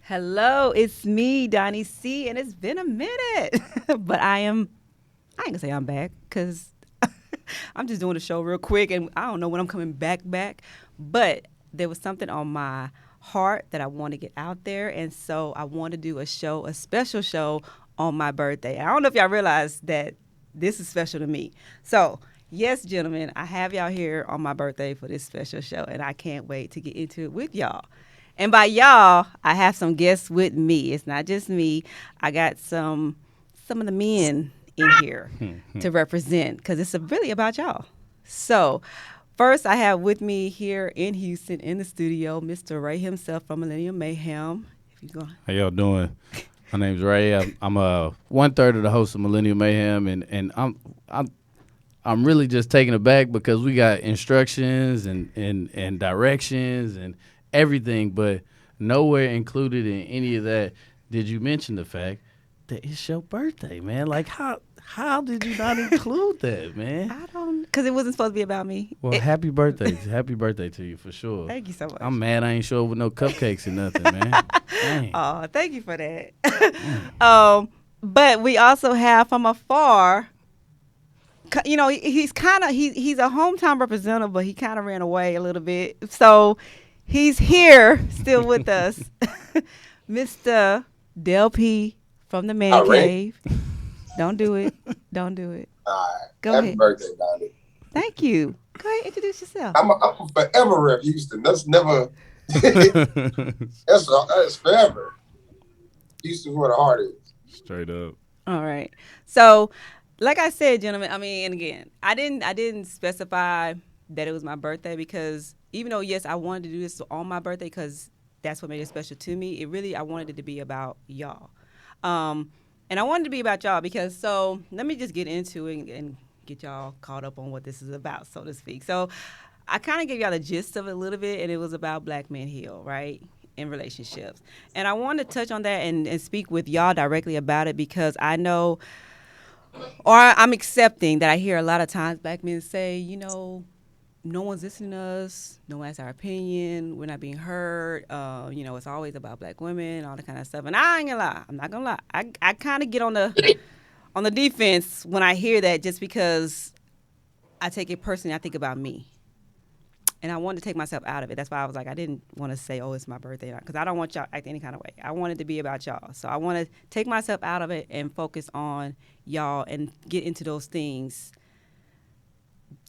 Hello, it's me, Donnie C, and it's been a minute. But I ain't gonna say I'm back because I'm just doing the show real quick and I don't know when I'm coming back. But there was something on my heart that I want to get out there. And so I want to do a special show on my birthday. I don't know if y'all realize that this is special to me. So, yes, gentlemen, I have y'all here on my birthday for this special show, and I can't wait to get into it with y'all. And by y'all, I have some guests with me. It's not just me. I got some of the men in here to represent because it's really about y'all. So, first, I have with me here in Houston in the studio, Mr. Ray himself from Millennial Mayhem. If you go, How y'all doing? My name's Ray. I'm one third of the host of Millennial Mayhem, and I'm really just taken aback because we got instructions and directions and everything, but nowhere included in any of that did you mention the fact that it's your birthday, man. Like how did you not include that, man? I don't, because it wasn't supposed to be about me. Well, happy birthday to you for sure. Thank you so much. I'm mad I ain't show up with no cupcakes or nothing, man. Dang. Oh, thank you for that. But we also have from afar, you know, he's a hometown representative, but he kind of ran away a little bit. So he's here still with us, Mr. Dell P from the Man Cave. Don't do it. Don't do it. All right. Go Happy ahead. birthday, Donnie. Thank you. Go ahead, introduce yourself. I'm a forever rep Houston. That's never. that's forever. Houston's where the heart is. Straight up. All right. So, like I said, gentlemen, I mean, and again, I didn't specify that it was my birthday because even though, yes, I wanted to do this on my birthday because that's what made it special to me, I wanted it to be about y'all. And I wanted to be about y'all because, so let me just get into it and get y'all caught up on what this is about, so to speak. So I kind of gave y'all the gist of it a little bit, and it was about Black men heal, right, in relationships. And I wanted to touch on that and speak with y'all directly about it because I know, or I'm accepting that I hear a lot of times Black men say, you know, no one's listening to us, no one has our opinion, we're not being heard, you know, it's always about Black women, all that kind of stuff. And I ain't gonna lie, I'm not gonna lie, I kind of get on the defense when I hear that just because I take it personally, I think about me. And I wanted to take myself out of it. That's why I was like, I didn't want to say, oh, it's my birthday, because I don't want y'all to act any kind of way. I wanted to be about y'all. So I want to take myself out of it and focus on y'all and get into those things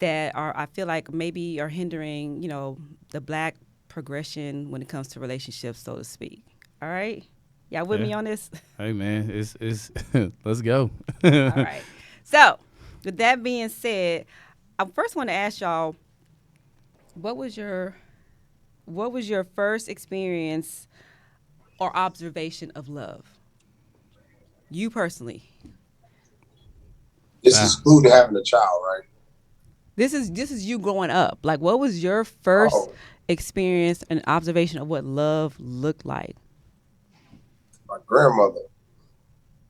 that I feel like maybe are hindering, you know, the Black progression when it comes to relationships, so to speak. All right? Y'all with me on this? Hey, man, it's let's go. All right. So, with that being said, I first want to ask y'all, what was your first experience or observation of love? You personally. This is including having a child, right? This is you growing up. Like, what was your first experience and observation of what love looked like? My grandmother.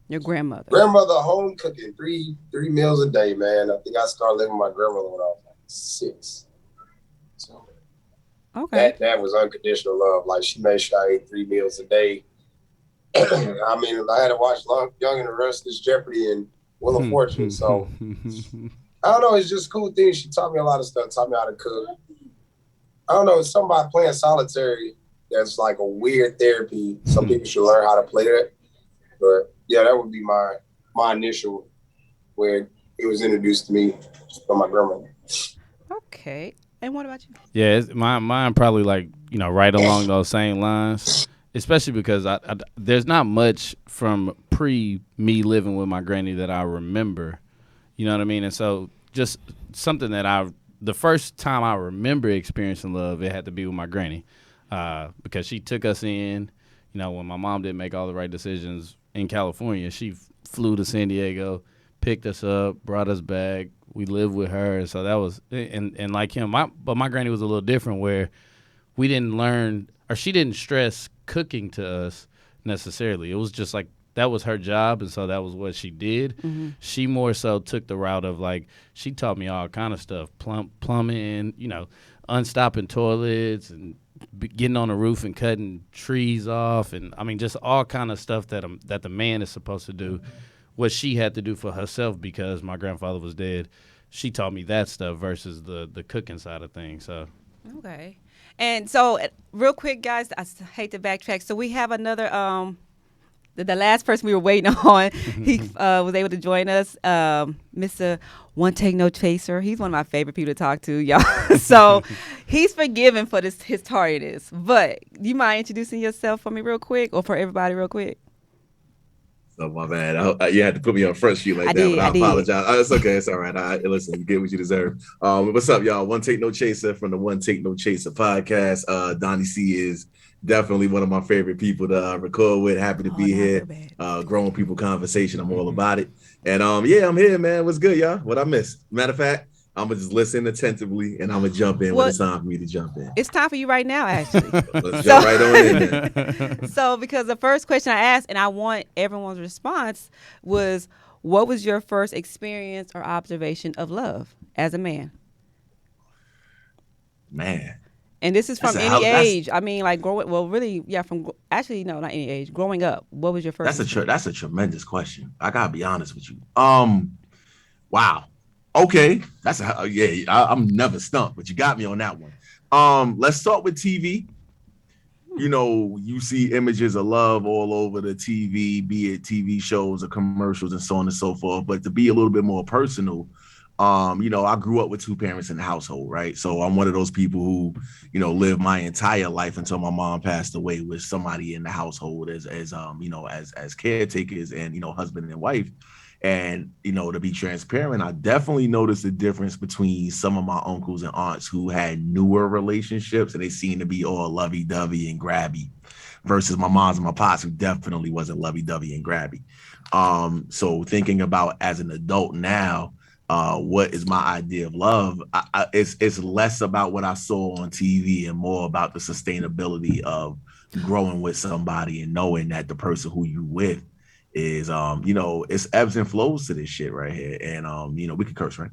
Your grandmother. Grandmother home cooking three meals a day, man. I think I started living with my grandmother when I was like 6. So that was unconditional love. Like, she made sure I ate 3 meals a day. I mean, I had to watch Young and the Restless, Jeopardy, and Wheel of Fortune. So I don't know. It's just cool things. She taught me a lot of stuff. Taught me how to cook. I don't know. It's something about playing solitary that's like a weird therapy. Some people should learn how to play that. But yeah, that would be my initial where it was introduced to me from my grandmother. Okay. And what about you? Yeah, mine probably like, you know, right along those same lines, especially because I there's not much from me living with my granny that I remember, you know what I mean? And so just something that the first time I remember experiencing love, it had to be with my granny because she took us in, you know, when my mom didn't make all the right decisions in California, she flew to San Diego, picked us up, brought us back. We lived with her, so that was and like him. But my granny was a little different, where we didn't learn, or she didn't stress cooking to us necessarily. It was just like that was her job, and so that was what she did. Mm-hmm. She more so took the route of like she taught me all kind of stuff, plumbing, you know, unstopping toilets and getting on the roof and cutting trees off, and I mean just all kind of stuff that the man is supposed to do, what she had to do for herself because my grandfather was dead. She taught me that stuff versus the cooking side of things. So okay, and so real quick, guys, I hate to backtrack. So we have another the last person we were waiting on. He was able to join us, Mr. One Take No Chaser. He's one of my favorite people to talk to, y'all. So he's forgiven for his tardiness. But you mind introducing yourself for me real quick, or for everybody real quick? Oh, my bad. You had to put me on front street like that, but I apologize. It's okay. It's all right. Listen, you get what you deserve. What's up, y'all? One Take No Chaser from the One Take No Chaser podcast. Donnie C is definitely one of my favorite people to record with. Happy to be here. Growing people conversation. I'm all about it. And yeah, I'm here, man. What's good, y'all? What I missed? Matter of fact, I'm going to just listen attentively and I'm going to jump in when it's time for me to jump in. It's time for you right now, actually. Let's jump right on in there. So, because the first question I asked, and I want everyone's response, was what was your first experience or observation of love as a man? Man. And this is from any age. I mean, like growing. Well, really, yeah. From actually, no, not any age. Growing up, what was your first? That's a tremendous question. I gotta be honest with you. Wow. Okay, I'm never stumped, but you got me on that one. Let's start with TV. You know, you see images of love all over the TV, be it TV shows or commercials and so on and so forth. But to be a little bit more personal, you know, I grew up with two parents in the household, right? So I'm one of those people who, you know, lived my entire life until my mom passed away with somebody in the household as you know, as caretakers and, you know, husband and wife. And, you know, to be transparent, I definitely noticed the difference between some of my uncles and aunts who had newer relationships and they seemed to be all lovey-dovey and grabby versus my moms and my pops who definitely wasn't lovey-dovey and grabby. So thinking about as an adult now, what is my idea of love? It's less about what I saw on TV and more about the sustainability of growing with somebody and knowing that the person who you with is, you know, it's ebbs and flows to this shit right here. And, you know, we can curse, right?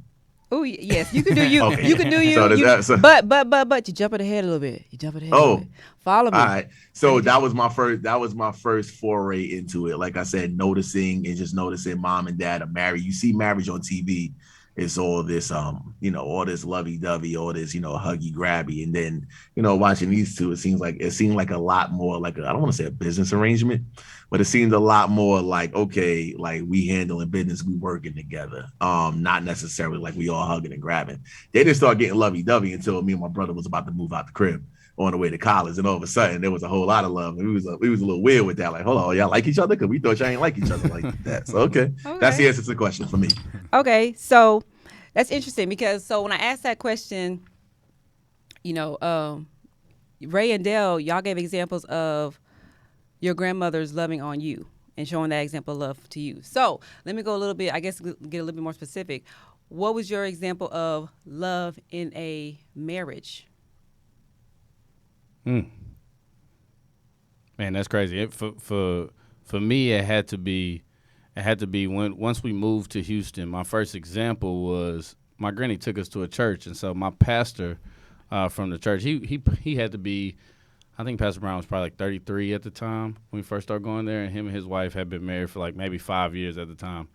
Oh, yes, you can do you. Okay. You can do you. But you jumping ahead a little bit. You jumping ahead a little bit. Follow me. All right. So that was my first foray into it. Like I said, noticing mom and dad are married. You see marriage on TV. It's all this, you know, all this lovey-dovey, all this, you know, huggy grabby. And then, you know, watching these two, it seemed like a lot more like I don't want to say a business arrangement, but it seemed a lot more like, okay, like we handling business, we working together. Not necessarily like we all hugging and grabbing. They didn't start getting lovey-dovey until me and my brother was about to move out the crib on the way to college. And all of a sudden there was a whole lot of love. And we was a little weird with that. Like, hold on, y'all like each other? Because we thought y'all ain't like each other like that. So, okay. That's the answer to the question for me. Okay. So that's interesting because when I asked that question, you know, Ray and Dell, y'all gave examples of your grandmother's loving on you and showing that example of love to you. So let me go a little bit, I guess, get a little bit more specific. What was your example of love in a marriage? Man, that's crazy. For me, it had to be once we moved to Houston. My first example was my granny took us to a church, and so my pastor from the church, he had to be, I think Pastor Brown was probably like 33 at the time when we first started going there, and him and his wife had been married for like maybe 5 years at the time,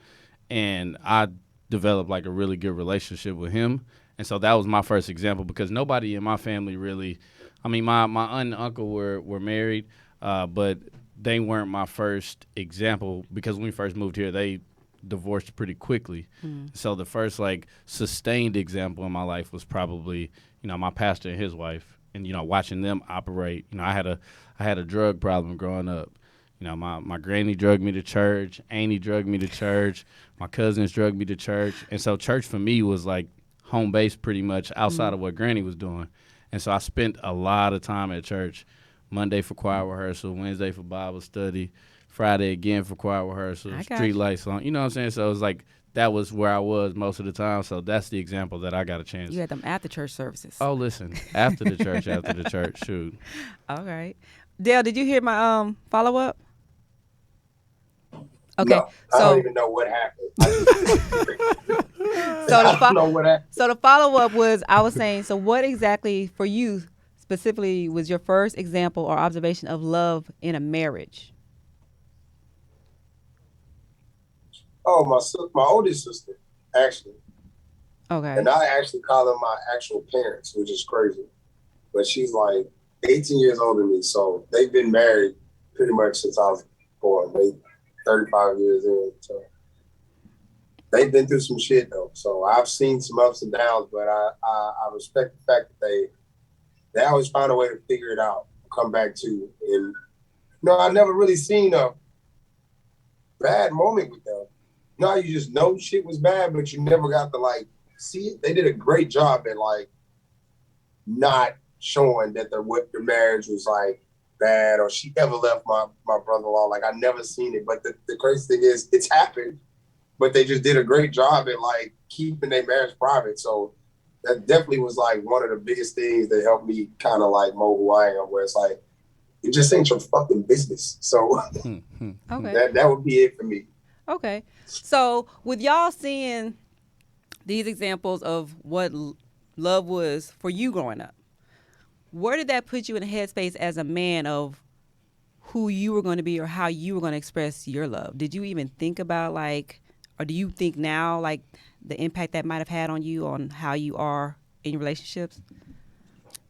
and I developed like a really good relationship with him, and so that was my first example because nobody in my family really. I mean, my aunt and uncle were married, but they weren't my first example because when we first moved here, they divorced pretty quickly. So the first like sustained example in my life was probably, you know, my pastor and his wife, and you know, watching them operate. You know, I had a drug problem growing up. You know, my granny drugged me to church, Auntie drugged me to church, my cousins drugged me to church, and so church for me was like home base pretty much outside of what granny was doing. And so I spent a lot of time at church, Monday for choir rehearsal, Wednesday for Bible study, Friday again for choir rehearsal, street lights on. You know what I'm saying? So it was like that was where I was most of the time. So that's the example that I got a chance. You had them after church services. Oh, listen, after the church, shoot. All right. Dale, did you hear my follow-up? Okay, no, I don't even know what happened. I don't know what happened. So the follow up was, I was saying, so what exactly for you specifically was your first example or observation of love in a marriage? Oh, my oldest sister, actually. Okay. And I actually call them my actual parents, which is crazy. But she's like 18 years older than me, so they've been married pretty much since I was born. They 35 years in, so they've been through some shit though. So I've seen some ups and downs, but I respect the fact that they always find a way to figure it out, come back to. And I never really seen a bad moment with them. You just know shit was bad, but you never got to like see it. They did a great job at like not showing that their marriage was like bad or she ever left my brother-in-law. Like I never seen it. But the crazy thing is it's happened, but they just did a great job at like keeping their marriage private. So that definitely was like one of the biggest things that helped me kind of like know who I am, where it's like, it just ain't your fucking business. So okay. that would be it for me. Okay. So with y'all seeing these examples of what love was for you growing up, where did that put you in a headspace as a man of who you were going to be or how you were going to express your love? Did you even think about like, or do you think now like the impact that might have had on you on how you are in your relationships?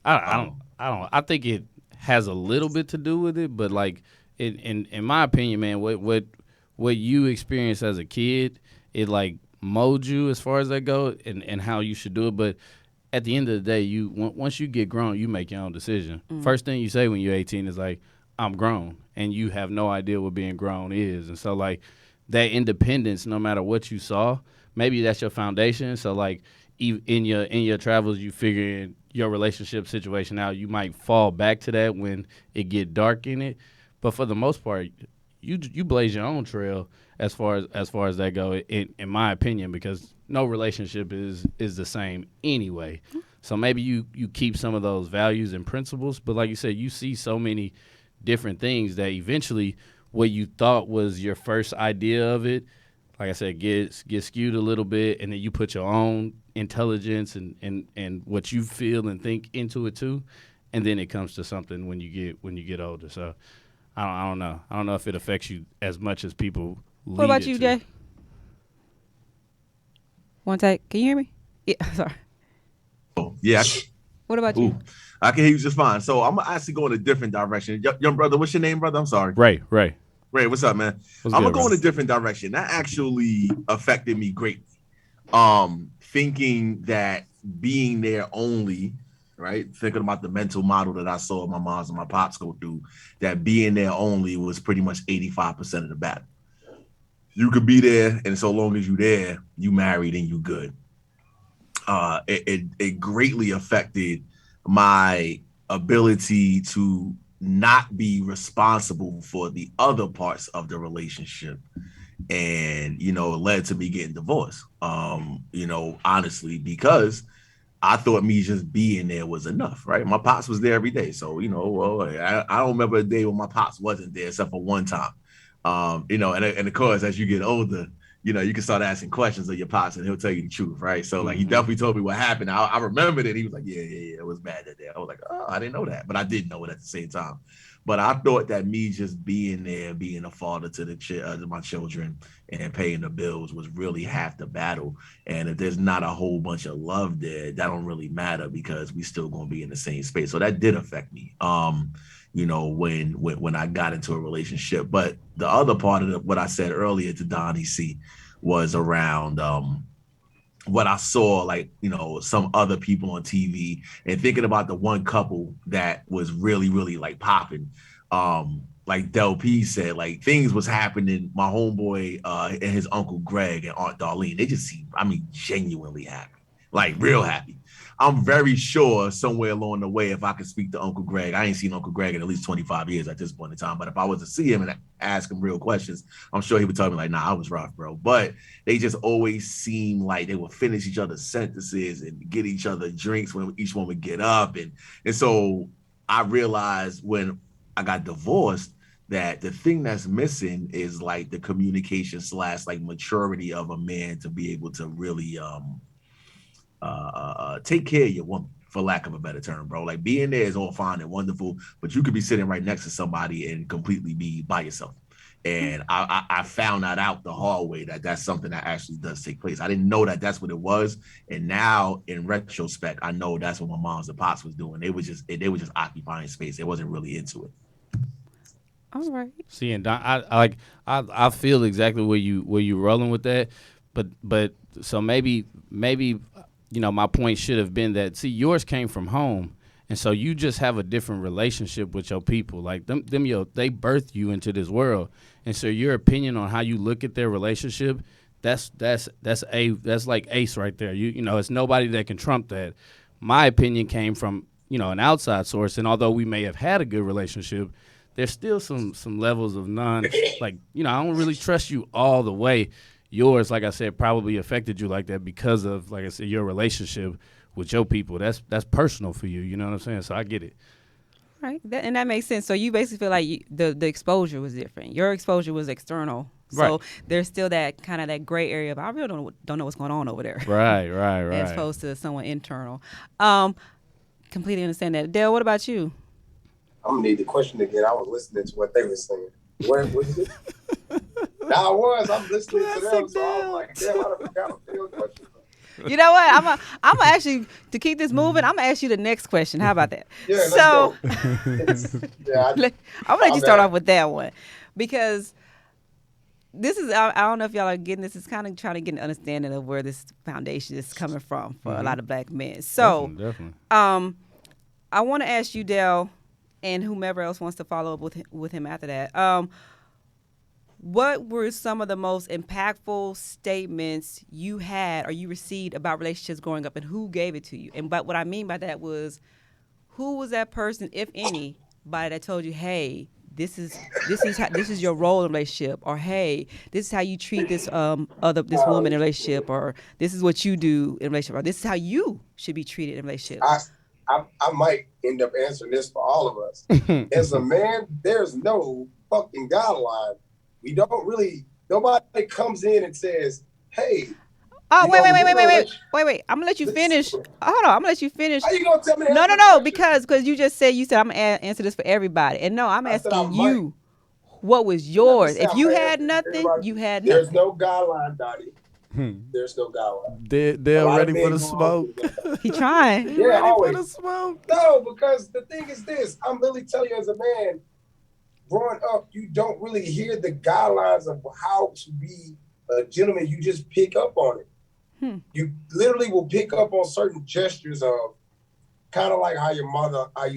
I don't. I think it has a little bit to do with it, but like in my opinion, man, what you experienced as a kid, it like molds you as far as that go, and how you should do it. But at the end of the day, once you get grown, you make your own decision. Mm-hmm. First thing you say when you're 18 is like, I'm grown, and you have no idea what being grown is. And so like that independence, no matter what you saw, maybe that's your foundation. So like in your travels, you figure your relationship situation out. You might fall back to that when it get dark in it, but for the most part, you blaze your own trail as far as that go. In my opinion, because no relationship is the same anyway. So maybe you keep some of those values and principles, but like you said, you see so many different things that eventually what you thought was your first idea of it, like I said, get skewed a little bit, and then you put your own intelligence and what you feel and think into it too, and then it comes to something when you get older. So I don't know. I don't know if it affects you as much as people. What about you, Jay? One take. Can you hear me? Yeah. Sorry. Oh yeah. What about you? I can hear you just fine. So I'm actually going a different direction. Young brother, what's your name, brother? I'm sorry. Ray, what's up, man? I'm gonna go in a different direction. That actually affected me greatly. Thinking that being there only, right? Thinking about the mental model that I saw my moms and my pops go through, that being there only was pretty much 85% of the battle. You could be there, and so long as you're there, you married and you good. It greatly affected my ability to not be responsible for the other parts of the relationship. And, it led to me getting divorced, honestly, because I thought me just being there was enough, right? My pops was there every day. So, I don't remember a day when my pops wasn't there except for one time. And of course, as you get older, you can start asking questions of your pops and he'll tell you the truth, right? So like he definitely told me what happened. I remembered it. He was like, yeah, it was bad that day. I was like, oh, I didn't know that, but I did know it at the same time. But I thought that me just being there, being a father to my children and paying the bills was really half the battle. And if there's not a whole bunch of love there, that don't really matter because we still gonna be in the same space. So that did affect me. When I got into a relationship. But the other part of what I said earlier to Donnie C was around what I saw, like, some other people on TV and thinking about the one couple that was really, really like popping. Like Dell P said, like things was happening. My homeboy and his uncle Greg and Aunt Darlene, they just seemed, genuinely happy, like real happy. I'm very sure somewhere along the way, if I could speak to Uncle Greg, I ain't seen Uncle Greg in at least 25 years at this point in time. But if I was to see him and ask him real questions, I'm sure he would tell me like, nah, I was rough, bro. But they just always seemed like they would finish each other's sentences and get each other drinks when each one would get up. And so I realized when I got divorced that the thing that's missing is like the communication / like maturity of a man to be able to really take care of your woman, for lack of a better term, bro. Like being there is all fine and wonderful, but you could be sitting right next to somebody and completely be by yourself. And I found that out the hard way, that that's something that actually does take place. I didn't know that that's what it was, and now in retrospect, I know that's what my moms and pops was doing. They were just occupying space. They wasn't really into it. All right. See, and I feel exactly where you rolling with that, but so maybe my point should have been that, see, yours came from home. And so you just have a different relationship with your people. Like they birthed you into this world. And so your opinion on how you look at their relationship, that's like ace right there. It's nobody that can trump that. My opinion came from, an outside source, and although we may have had a good relationship, there's still some levels of I don't really trust you all the way. Yours, like I said, probably affected you like that because of, like I said, your relationship with your people. That's personal for you. You know what I'm saying? So I get it. Right. And that makes sense. So you basically feel like the exposure was different. Your exposure was external. So right. There's still that kind of that gray area of, I really don't know what's going on over there. Right. As opposed to someone internal. Completely understand that. Dell, what about you? I'm going to need the question again. I was listening to what they were saying. What was it? I'm listening to them, so I was like, damn, I forgot the question. You know what? I'm gonna actually, to keep this moving, I'm gonna ask you the next question. How about that? Yeah, so I'm gonna let you start off with that one, because this is, I don't know if y'all are getting this. It's kind of trying to get an understanding of where this foundation is coming from for a lot of black men. So definitely. I want to ask you, Dell, and whomever else wants to follow up with him after that. What were some of the most impactful statements you had or you received about relationships growing up, and who gave it to you? But what I mean by that was, who was that person, if anybody, that told you, hey, this is your role in a relationship, or hey, this is how you treat this woman in a relationship, or this is what you do in a relationship, or this is how you should be treated in a relationship? I might end up answering this for all of us. As a man, there's no fucking guideline. We don't really, nobody comes in and says, hey. Oh, wait. I'm going to let you finish. Hold on. I'm going to let you finish. How you going to tell me? No, because you just said, I'm going to answer this for everybody. And no, I'm asking you, what was yours? If you had nothing, you had nothing. There's no guideline, Donnie. There's no guideline. They're ready for the smoke. He trying. Yeah, always. For the smoke. No, because the thing is this. I'm really telling you, as a man, growing up, you don't really hear the guidelines of how to be a gentleman. You just pick up on it. You literally will pick up on certain gestures of kind of like how you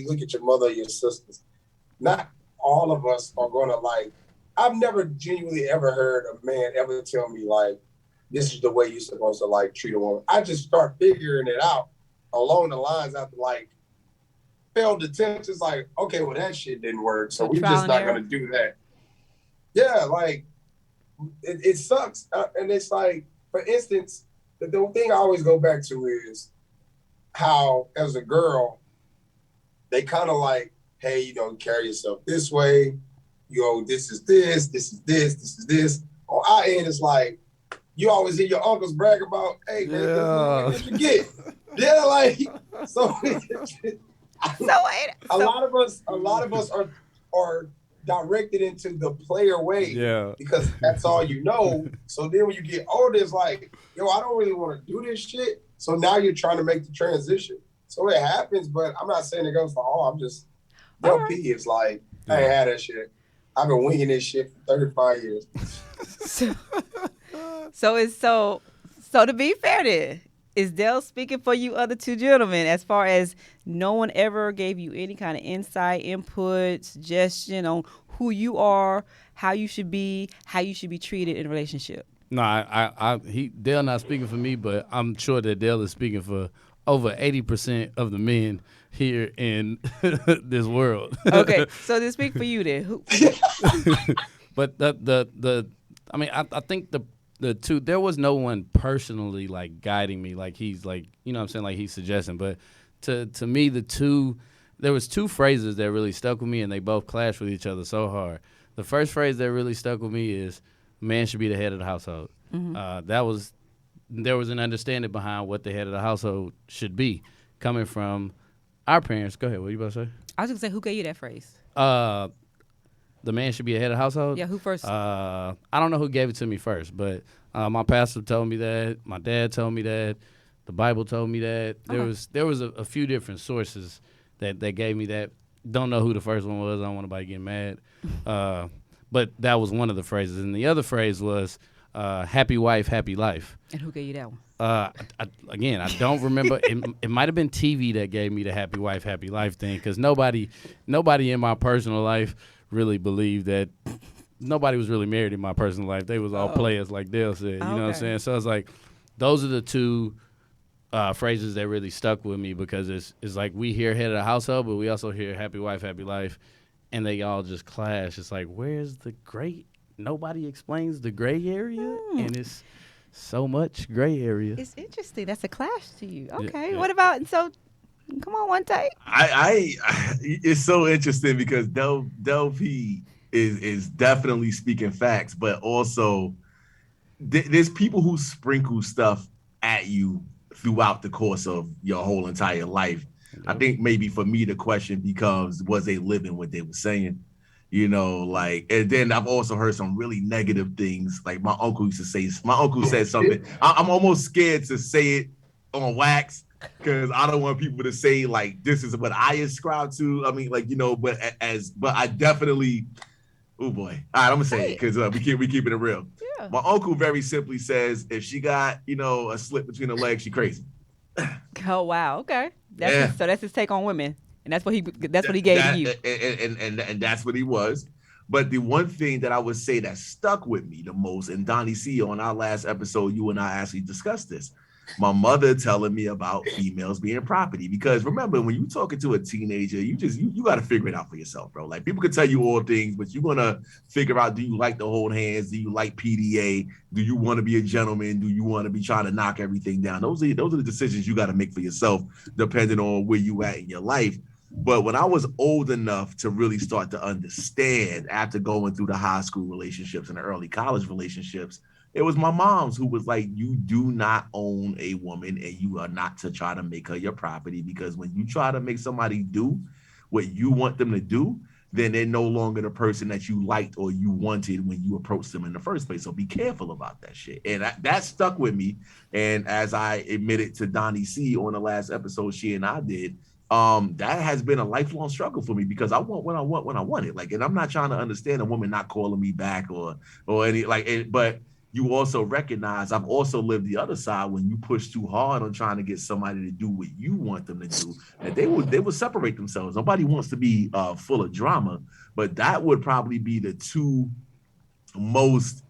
look at your mother or your sisters. Not all of us are going to I've never genuinely ever heard a man ever tell me this is the way you're supposed to treat a woman. I just start figuring it out along the lines after failed attempts. It's okay, well, that shit didn't work, so we're just not going to do that. Yeah, it sucks. And it's for instance, the thing I always go back to is how, as a girl, they kind of hey, carry yourself this way. This is this, this is this, this is this. On our end, it's you always hear your uncles brag about, hey, man, what you get? Yeah, so... A lot of us are directed into the player way, because that's all you know. So then when you get older, it's I don't really want to do this shit. So now you're trying to make the transition. So it happens, but I'm not saying it goes for all. I'm just, Dell P is I ain't had that shit. I've been winging this shit for 35 years. So to be fair then, is Dell speaking for you other two gentlemen, as far as no one ever gave you any kind of insight, input, suggestion on who you are, how you should be treated in a relationship? No, Dell not speaking for me, but I'm sure that Dell is speaking for over 80% of the men here in this world. Okay, so to speak for you then. Who? But I think the two, there was no one personally guiding me, he's you know what I'm saying, he's suggesting, but to me, the two there was two phrases that really stuck with me, and they both clashed with each other so hard. The first phrase that really stuck with me is, "Man should be the head of the household." Mm-hmm. There was an understanding behind what the head of the household should be, coming from our parents. Go ahead. What are you about to say? I was going to say, who gave you that phrase? The man should be the head of the household. Yeah, who first? I don't know who gave it to me first, but my pastor told me that. My dad told me that. The Bible told me that. There was a few different sources that gave me that. Don't know who the first one was. I don't want anybody getting mad. But that was one of the phrases. And the other phrase was, happy wife, happy life. And who gave you that one? I don't remember. It might have been TV that gave me the happy wife, happy life thing, because nobody in my personal life really believed that. Nobody was really married in my personal life. They was all players, like Dell said. You know what I'm saying? So it's like, those are the two phrases that really stuck with me, because it's like we hear head of the household, but we also hear happy wife, happy life, and they all just clash. It's like, where's the gray? Nobody explains the gray area, and it's so much gray area. It's interesting. That's a clash to you. Okay. Yeah. What about, so come on, one take. It's so interesting because Dell P is definitely speaking facts, but also there's people who sprinkle stuff at you throughout the course of your whole entire life. Yep. I think maybe for me the question becomes, was they living what they were saying? You know, like, and then I've also heard some really negative things. Like my uncle said something. I'm almost scared to say it on wax, because I don't want people to say like, this is what I ascribe to. I mean, like, you know, but I definitely, oh boy. All right, I'm gonna say it because we keeping it real. Yeah. My uncle very simply says, if she got, you know, a slip between her legs, she crazy. Oh wow, okay. So that's his take on women. And that's what he gave to you. And that's what he was. But the one thing that I would say that stuck with me the most, and Donnie C, on our last episode, you and I actually discussed this. My mother telling me about females being property. Because remember, when you're talking to a teenager, you got to figure it out for yourself, bro. Like, people can tell you all things, but you're going to figure out, do you like to hold hands? Do you like PDA? Do you want to be a gentleman? Do you want to be trying to knock everything down? Those are the decisions you got to make for yourself, depending on where you at in your life. But when I was old enough to really start to understand, after going through the high school relationships and the early college relationships, it was my mom's who was like, you do not own a woman, and you are not to try to make her your property, because when you try to make somebody do what you want them to do, then they're no longer the person that you liked or you wanted when you approached them in the first place. So be careful about that shit. And that stuck with me. And as I admitted to Donnie C on the last episode she and I did, that has been a lifelong struggle for me, because I want what I want when I want it. Like, and I'm not trying to understand a woman not calling me back or any but you also recognize I've also lived the other side, when you push too hard on trying to get somebody to do what you want them to do, that they would separate themselves. Nobody wants to be full of drama, but that would probably be the two most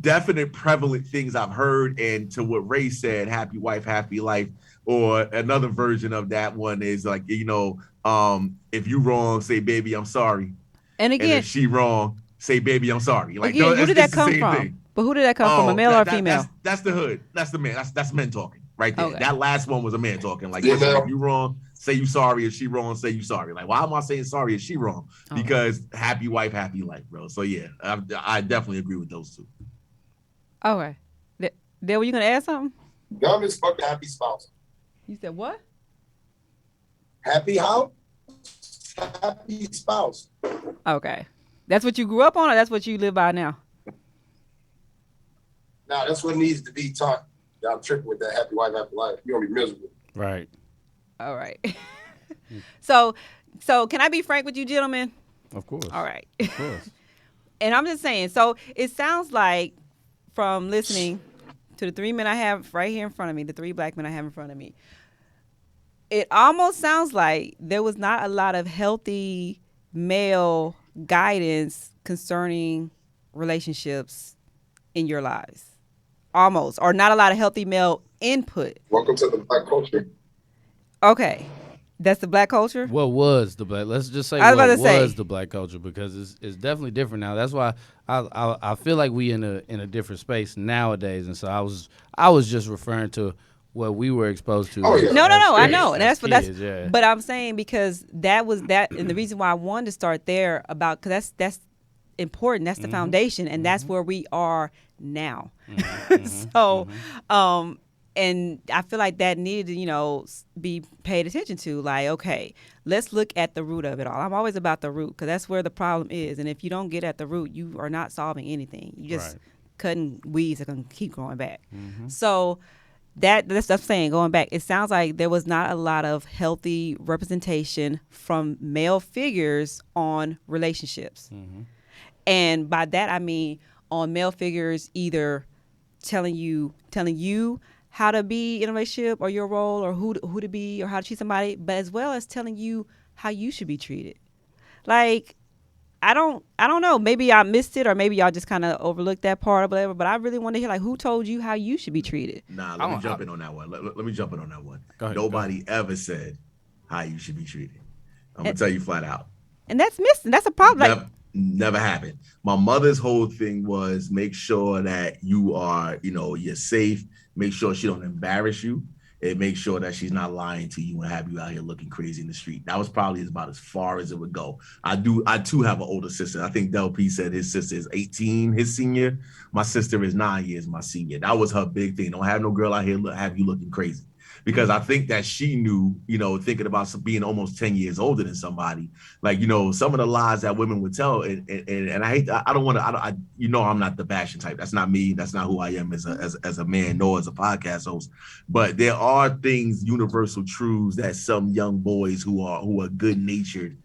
definite prevalent things I've heard. And to what Ray said, happy wife, happy life. Or another version of that one is like, you know, if you wrong, say, baby, I'm sorry. And again, and if she wrong, say, baby, I'm sorry. Like, again, who did that come from? Thing. But who did that come from, a male or a female? That's the hood. That's the man. That's men talking right there. Okay. That last one was a man talking. Like, yeah, if you wrong, say you sorry. If she wrong, say you sorry. Like, why am I saying sorry if she wrong? Because happy wife, happy life, bro. So yeah, I definitely agree with those two. Okay. Dale, were you gonna add something? Dumb as fuck, happy spouse. You said what? Happy house, happy spouse. Okay. That's what you grew up on, or that's what you live by now? Nah, that's what needs to be taught. Y'all tripping with that happy wife, happy life. You're gonna be miserable. Right. All right. So can I be frank with you, gentlemen? Of course. All right. Of course. And I'm just saying, so it sounds like, from listening to the three men I have right here in front of me, the three black men I have in front of me, it almost sounds like there was not a lot of healthy male guidance concerning relationships in your lives. Almost. Or not a lot of healthy male input. Welcome to the black culture. Okay. That's the black culture? What was the black? Let's just say what was the black culture, because it's definitely different now. That's why I feel like we in a different space nowadays, and so I was just referring to what we were exposed to. Oh, yeah. No, I know, and that's what kids, yeah. But I'm saying because that was that, and the reason why I wanted to start there about because that's important. That's the foundation, and that's where we are now. So, and I feel like that needed to, be paid attention to. Like, okay, let's look at the root of it all. I'm always about the root because that's where the problem is. And if you don't get at the root, you are not solving anything. You just cutting weeds that can keep growing back. So that's what I'm saying. Going back, it sounds like there was not a lot of healthy representation from male figures on relationships. And by that I mean on male figures either telling you how to be in a relationship or your role or who to be or how to treat somebody, but as well as telling you how you should be treated. Like, I don't know. Maybe I missed it or maybe y'all just kind of overlooked that part or whatever, but I really want to hear, like, who told you how you should be treated? Nah, let me jump in on that one. Let me jump in on that one. Nobody ever said how you should be treated. I'm going to tell you flat out. And that's missing. That's a problem. Never happened. My mother's whole thing was make sure that you are, you're safe. Make sure she don't embarrass you, and make sure that she's not lying to you and have you out here looking crazy in the street. That was probably about as far as it would go. I too have an older sister. I think Dell P said his sister is 18, his senior. My sister is 9 years, my senior. That was her big thing. Don't have no girl out here have you looking crazy. Because I think that she knew, thinking about being almost 10 years older than somebody, like, some of the lies that women would tell. And I hate, I don't want to, I'm not the bashing type. That's not me. That's not who I am as a man, nor as a podcast host. But there are things, universal truths that some young boys who are good natured,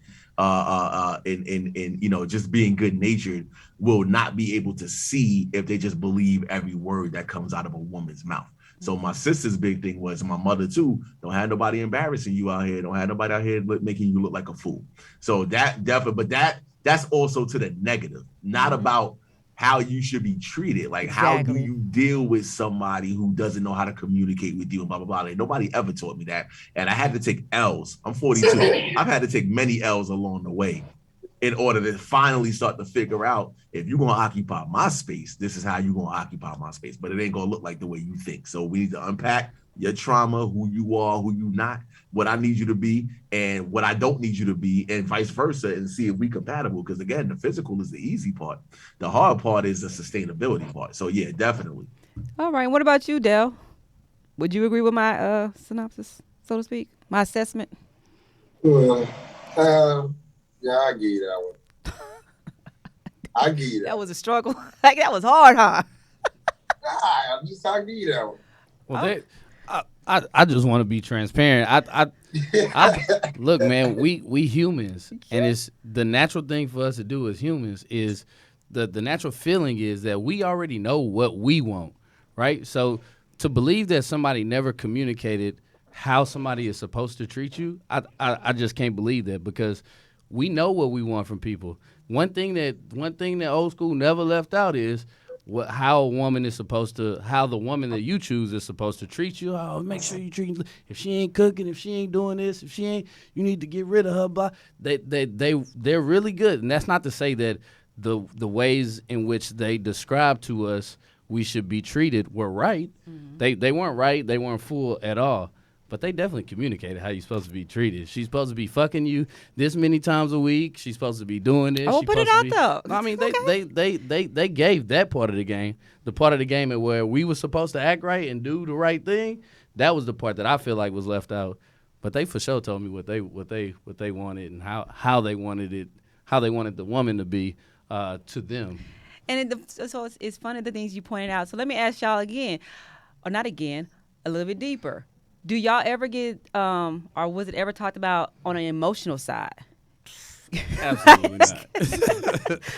just being good natured will not be able to see if they just believe every word that comes out of a woman's mouth. So my sister's big thing was, my mother too, don't have nobody embarrassing you out here. Don't have nobody out here making you look like a fool. So that definitely, but that's also to the negative, not about how you should be treated. Like, how do you deal with somebody who doesn't know how to communicate with you and blah, blah, blah. Like, nobody ever taught me that. And I had to take L's. I'm 42. I've had to take many L's along the way in order to finally start to figure out, if you're going to occupy my space, this is how you're going to occupy my space. But it ain't going to look like the way you think. So we need to unpack your trauma, who you are, who you not, what I need you to be, and what I don't need you to be, and vice versa, and see if we compatible. Because, again, the physical is the easy part. The hard part is the sustainability part. So, yeah, definitely. All right. What about you, Dell? Would you agree with my synopsis, so to speak, my assessment? Yeah, I give you that one. I give you that. That was a struggle. Like, that was hard, huh? I give you that one. Well, I just want to be transparent. I look, man, we humans, and it's the natural thing for us to do as humans is the natural feeling is that we already know what we want, right? So to believe that somebody never communicated how somebody is supposed to treat you, I just can't believe that, because we know what we want from people. One thing that old school never left out is how the woman that you choose is supposed to treat you. Oh, make sure you treat. If she ain't cooking, if she ain't doing this, if she ain't, you need to get rid of her. Blah. They're really good, and that's not to say that the ways in which they describe to us we should be treated were right. Mm-hmm. They weren't right. They weren't full at all. But they definitely communicated how you're supposed to be treated. She's supposed to be fucking you this many times a week. She's supposed to be doing this. Oh, put it out though. I mean, they gave that part of the game. The part of the game where we were supposed to act right and do the right thing. That was the part that I feel like was left out. But they for sure told me what they wanted and how they wanted it, how they wanted the woman to be to them. And so it's funny the things you pointed out. So let me ask y'all again, or not again, a little bit deeper. Do y'all ever get, or was it ever talked about on an emotional side? Absolutely not.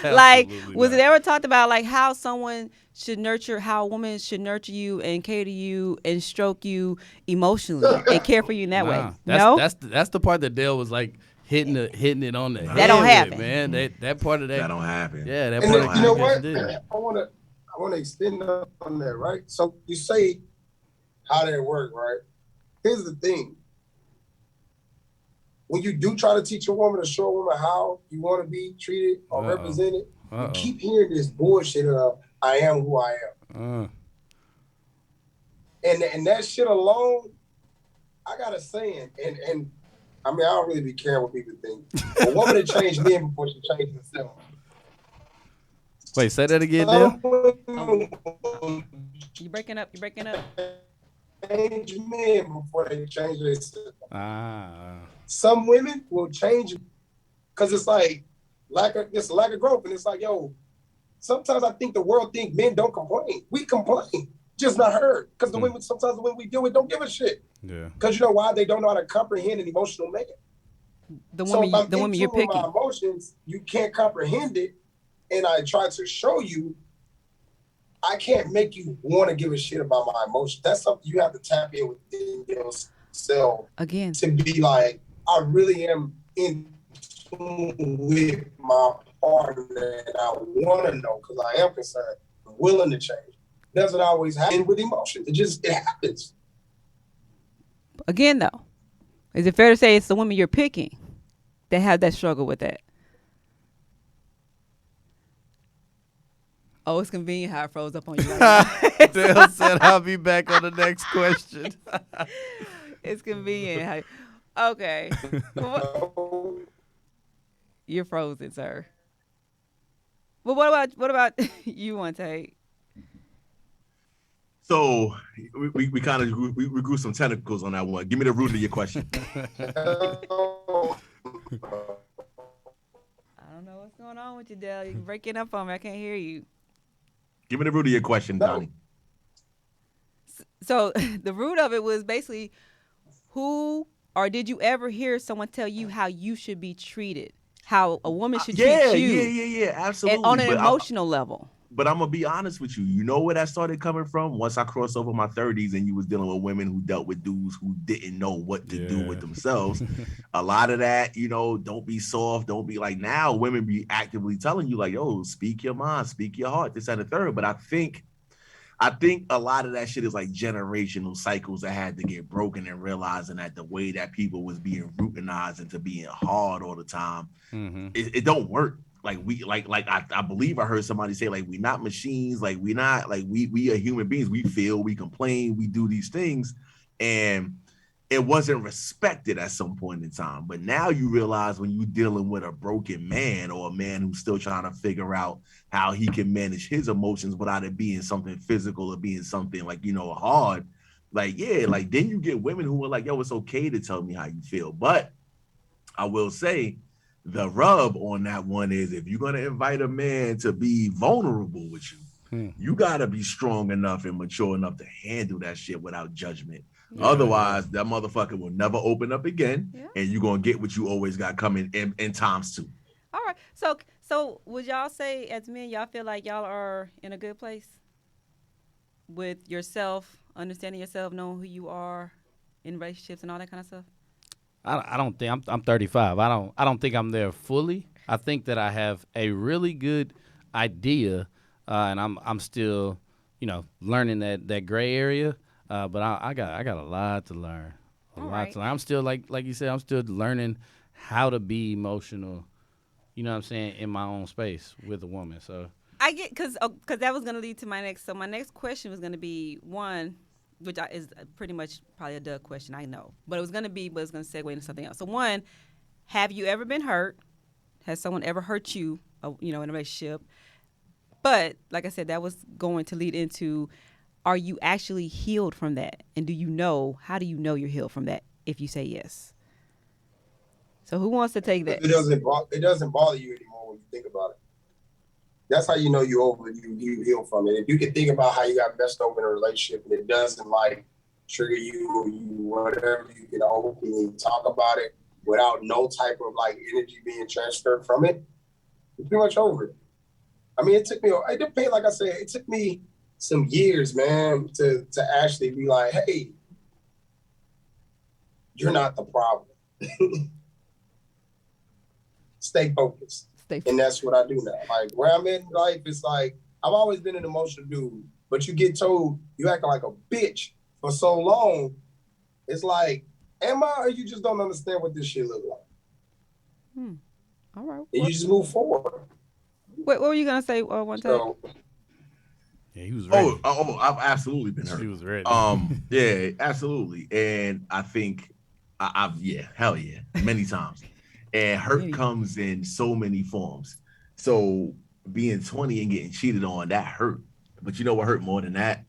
Like, Absolutely was not. it ever talked about, like, how someone should nurture, how a woman should nurture you and cater you and stroke you emotionally and care for you in that way? No? That's the part that Dale was like hitting it on the head. That don't happen, man. That part of that don't happen. Yeah, that And part. you know what? Did. I want to extend on that, right? So you say how that work, right? Here's the thing. When you do try to teach a woman or show a woman how you want to be treated or represented, you keep hearing this bullshit of, I am who I am. And that shit alone, I got a saying, and I mean, I don't really be caring what people think. A woman that changed men before she changed herself. Wait, say that again, Dell. You breaking up. Change men before they change themselves. Ah. Some women will change because it's like lack of growth, and it's like, yo, sometimes I think the world think men don't complain. We complain, just not heard. Because sometimes the women we deal with don't give a shit. Yeah. Because you know why? They don't know how to comprehend an emotional man. The woman you're picking. My emotions, you can't comprehend it, and I try to show you. I can't make you want to give a shit about my emotions. That's something you have to tap in within yourself again to be like, I really am in tune with my partner, and I want to know because I am concerned. I'm willing to change. It doesn't always happen with emotions. It happens. Again, though, is it fair to say it's the women you're picking that have that struggle with that? Oh, it's convenient how it froze up on you. Dale said I'll be back on the next question. It's convenient. Okay. You're frozen, sir. But what about you, one take? So we kind of we grew some tentacles on that one. Give me the root of your question. I don't know what's going on with you, Dell. You're breaking up on me. I can't hear you. Give me the root of your question, Donnie. So the root of it was basically who or did you ever hear someone tell you how you should be treated? How a woman should treat you? Yeah, absolutely. On an emotional level. But I'm gonna be honest with you. You know where that started coming from? Once I crossed over my 30s and you was dealing with women who dealt with dudes who didn't know what to do with themselves. A lot of that, don't be soft. Don't be like, now women be actively telling you like, yo, speak your mind, speak your heart, this and the third. But I think a lot of that shit is like generational cycles that had to get broken and realizing that the way that people was being routinized into being hard all the time, it don't work. Like I believe I heard somebody say like, we not machines, like we not like we are human beings. We feel, we complain, we do these things, and it wasn't respected at some point in time. But now you realize when you're dealing with a broken man or a man who's still trying to figure out how he can manage his emotions without it being something physical or being something like, hard. Like, yeah, like then you get women who are like, yo, it's okay to tell me how you feel. But I will say the rub on that one is if you're going to invite a man to be vulnerable with you, you got to be strong enough and mature enough to handle that shit without judgment. Otherwise, that motherfucker will never open up again, and you're going to get what you always got coming in times two. All right. So would y'all say as men, y'all feel like y'all are in a good place with yourself, understanding yourself, knowing who you are in relationships and all that kind of stuff? I don't think I'm 35. I don't think I'm there fully. I think that I have a really good idea, and I'm still, learning that gray area. But I got a lot to learn. A lot to learn. I'm still like you said. I'm still learning how to be emotional. You know what I'm saying, in my own space with a woman. So I get because that was gonna lead to my next. So my next question was gonna be one, which is pretty much probably a Doug question, I know. But it's going to segue into something else. So one, have you ever been hurt? Has someone ever hurt you, in a relationship? But like I said, that was going to lead into, are you actually healed from that? And how do you know you're healed from that if you say yes? So who wants to take that? It doesn't bother you anymore when you think about it. That's how you know you heal from it. If you can think about how you got messed over in a relationship and it doesn't like trigger you or you whatever, you can openly talk about it without no type of like energy being transferred from it, you're pretty much over it. I mean, it took me some years, man, to actually be like, hey, you're not the problem. Stay focused. And that's what I do now. Like where I'm in life, it's like I've always been an emotional dude, but you get told you acting like a bitch for so long. It's like, am I, or you just don't understand what this shit look like? All right. And you just move forward. What were you gonna say one time? Yeah, he was ready. I've absolutely been hurt. He was ready. Yeah, absolutely. And I think hell yeah, many times. And hurt comes in so many forms. So being 20 and getting cheated on, that hurt. But you know what hurt more than that?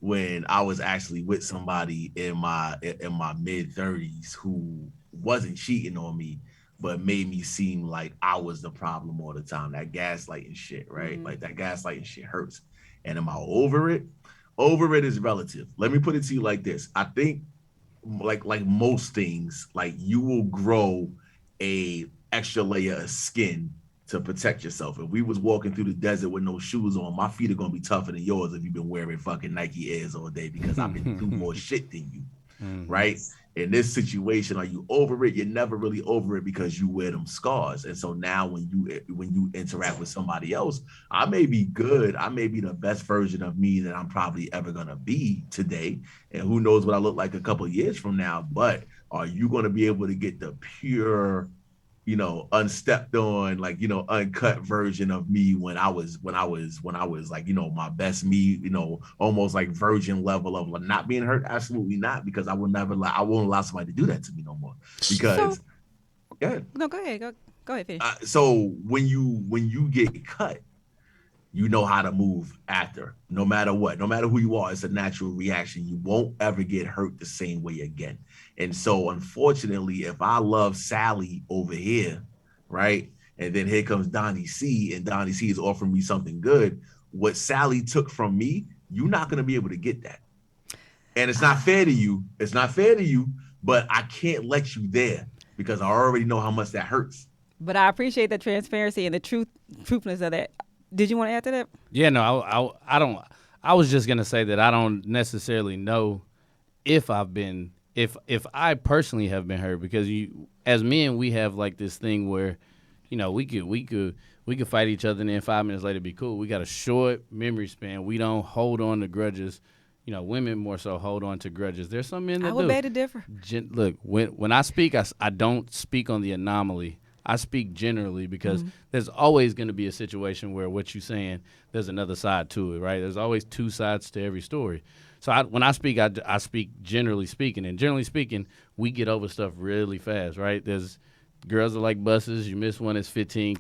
When I was actually with somebody in my mid 30s who wasn't cheating on me, but made me seem like I was the problem all the time. That gaslighting shit, right? Mm-hmm. Like that gaslighting shit hurts. And am I over it? Over it is relative. Let me put it to you like this. I think like most things, like you will grow a extra layer of skin to protect yourself. If we was walking through the desert with no shoes on, my feet are gonna be tougher than yours if you've been wearing fucking Nike Airs all day because I've been through more shit than you, right? In this situation, are you over it? You're never really over it because you wear them scars. And so now when you interact with somebody else, I may be good. I may be the best version of me that I'm probably ever gonna be today. And who knows what I look like a couple of years from now, but are you gonna be able to get the pure, unstepped on, like, uncut version of me when I was like, my best me, almost like virgin level of not being hurt? Absolutely not, because I won't allow somebody to do that to me no more. Because go ahead. Go ahead, finish. So when you get cut, you know how to move after, no matter what, no matter who you are. It's a natural reaction. You won't ever get hurt the same way again. And so, unfortunately, if I love Sally over here, right, and then here comes Donnie C, and Donnie C is offering me something good, what Sally took from me, you're not going to be able to get that. And it's not fair to you. It's not fair to you, but I can't let you there because I already know how much that hurts. But I appreciate the transparency and the truthness of that. Did you want to add to that? Yeah, no, I don't. I was just gonna say that I don't necessarily know if I've been, if I personally have been hurt, because as men, we have like this thing where, we could fight each other and then 5 minutes later be cool. We got a short memory span. We don't hold on to grudges. Women more so hold on to grudges. There's some men that do. I would beg to differ. Look, when I speak, I don't speak on the anomaly. I speak generally because there's always going to be a situation where what you're saying, there's another side to it, right? There's always two sides to every story. So when I speak, I speak generally speaking. And generally speaking, we get over stuff really fast, right? There's girls are like buses. You miss one, it's 15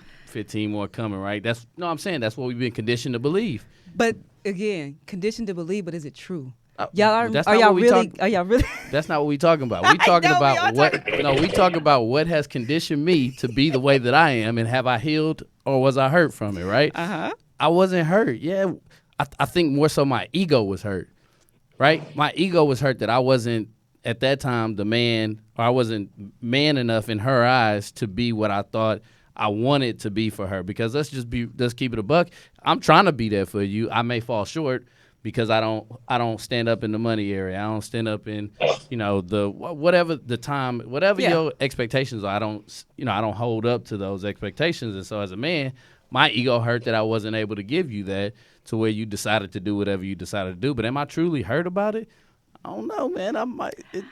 more coming, right? I'm saying that's what we've been conditioned to believe. But again, conditioned to believe, but is it true? Are y'all really? That's not what we talking about. We talking about we talking about what has conditioned me to be the way that I am, and have I healed or was I hurt from it, right? I wasn't hurt. Yeah, I think more so my ego was hurt, right? My ego was hurt that I wasn't at that time the man, or I wasn't man enough in her eyes to be what I thought I wanted to be for her. Because let's keep it a buck. I'm trying to be there for you. I may fall short, because I don't stand up in the money area. I don't stand up in, whatever your expectations are. I don't hold up to those expectations. And so as a man, my ego hurt that I wasn't able to give you that, to where you decided to do whatever you decided to do. But am I truly hurt about it? I don't know, man. I might. See,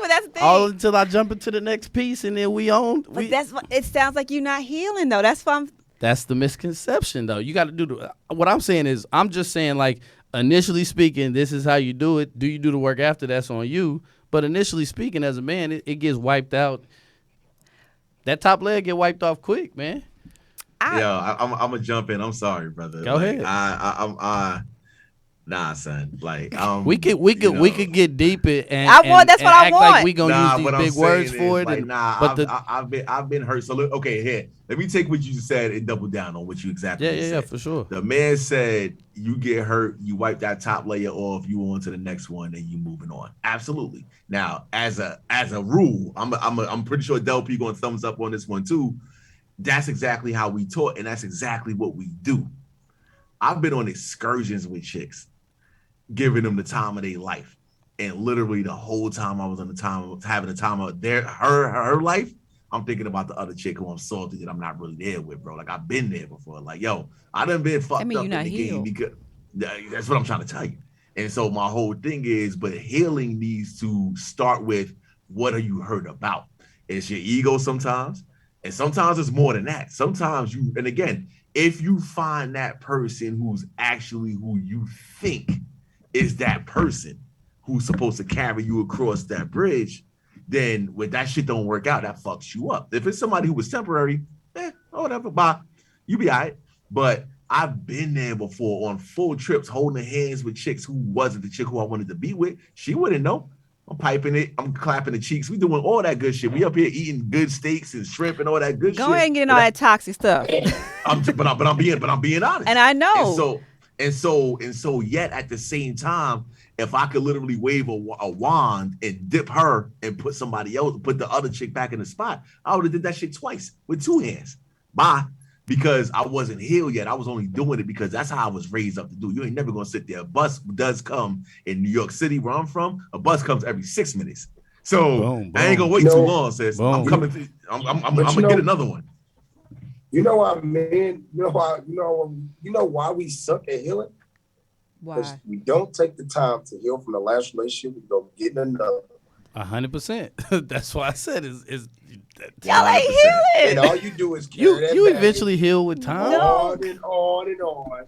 but that's the thing. All until I jump into the next piece, and then it sounds like you're not healing though. That's the misconception, though. You got to do what I'm saying is, I'm just saying, like, initially speaking, this is how you do it. Do you do the work after? That's on you. But initially speaking, as a man, it gets wiped out. That top leg get wiped off quick, man. I'm gonna jump in. I'm sorry, brother. Go ahead. Nah, son. Like, we could get deep and that's what I want. Like we gonna use these big words for it. Like, I've been hurt. So look, okay, here. Let me take what you said and double down on what you exactly said. Yeah, for sure. The man said you get hurt, you wipe that top layer off, you on to the next one, and you moving on. Absolutely. Now, as a rule, I'm pretty sure Dell P going thumbs up on this one too. That's exactly how we taught, and that's exactly what we do. I've been on excursions with chicks, giving them the time of their life, and literally the whole time I was having the time of her life, I'm thinking about the other chick who I'm salty that I'm not really there with, bro. Like, I've been there before. Like, yo, I done been fucked up in the game because that's what I'm trying to tell you. And so my whole thing is, but healing needs to start with, what are you hurt about? It's your ego sometimes. And sometimes it's more than that. Sometimes and again, if you find that person who's actually who you think is that person who's supposed to carry you across that bridge, then when that shit don't work out, that fucks you up. If it's somebody who was temporary, whatever, bye. You be all right. But I've been there before on full trips, holding hands with chicks who wasn't the chick who I wanted to be with. She wouldn't know. I'm piping it. I'm clapping the cheeks. We doing all that good shit. We up here eating good steaks and shrimp and all that good shit. Go ahead and get in all that toxic stuff. But I'm being honest. And I know. And so yet at the same time, if I could literally wave a wand and dip her and put somebody else, put the other chick back in the spot, I would have did that shit twice with two hands. Bye. Because I wasn't healed yet. I was only doing it because that's how I was raised up to do. You ain't never gonna sit there. A bus does come in New York City, where I'm from. A bus comes every 6 minutes. So boom. I ain't gonna wait too long, sis. Boom. I'm coming. I'm gonna get another one. You know what I mean? You know why we suck at healing? Why? Because we don't take the time to heal from the last relationship. We go get in another. 100%. That's why I said is y'all ain't healing. And all you do is carry that you bag eventually heal with time. on and on and on.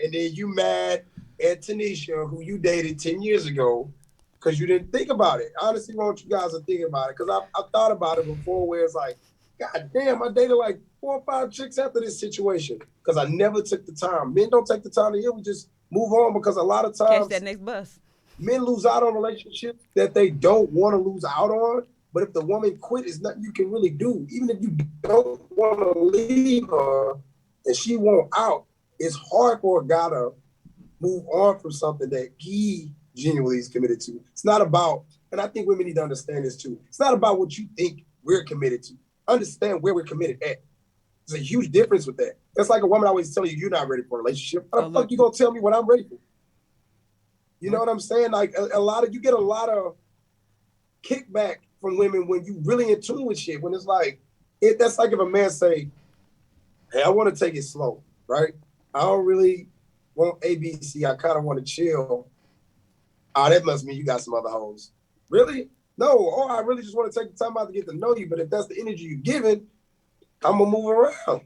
And then you mad at Tanisha, who you dated 10 years ago, because you didn't think about it. I honestly want you guys to think about it, because I thought about it before, where it's like, God damn, I dated like 4 or 5 chicks after this situation, because I never took the time. Men don't take the time to heal. We just move on, because a lot of times catch that next bus. Men lose out on relationships that they don't want to lose out on. But if the woman quit, it's nothing you can really do. Even if you don't want to leave her and she won't out, it's hard for a guy to move on from something that he genuinely is committed to. It's not about, and I think women need to understand this too, it's not about what you think we're committed to. Understand where we're committed at. There's a huge difference with that. It's like a woman always telling you, you're not ready for a relationship. How the fuck you gonna tell me what I'm ready for? You know what I'm saying? Like you get a lot of kickback from women when you really in tune with shit. When it's like, that's like if a man say, hey, I want to take it slow, right? I don't really want ABC. I kind of want to chill. That must mean you got some other hoes. Really? No. I really just want to take the time out to get to know you. But if that's the energy you're giving, I'm going to move around.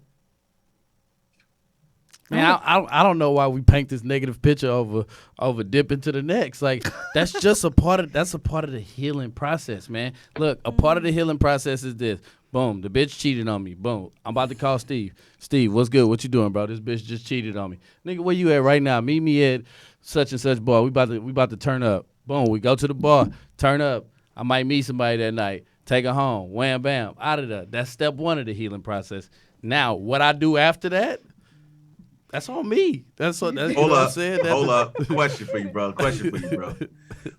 Man, I don't know why we paint this negative picture over dipping to the next. Like that's just a part of the healing process, man. Look, a part of the healing process is this. Boom, the bitch cheated on me. Boom, I'm about to call Steve. Steve, what's good? What you doing, bro? This bitch just cheated on me. Nigga, where you at right now? Meet me at such and such bar. We about to turn up. Boom, we go to the bar, turn up. I might meet somebody that night. Take her home. Wham, bam, out of there. That's step one of the healing process. Now, what I do after that? That's on me. That's what I'm saying. Hold up. Question for you, bro.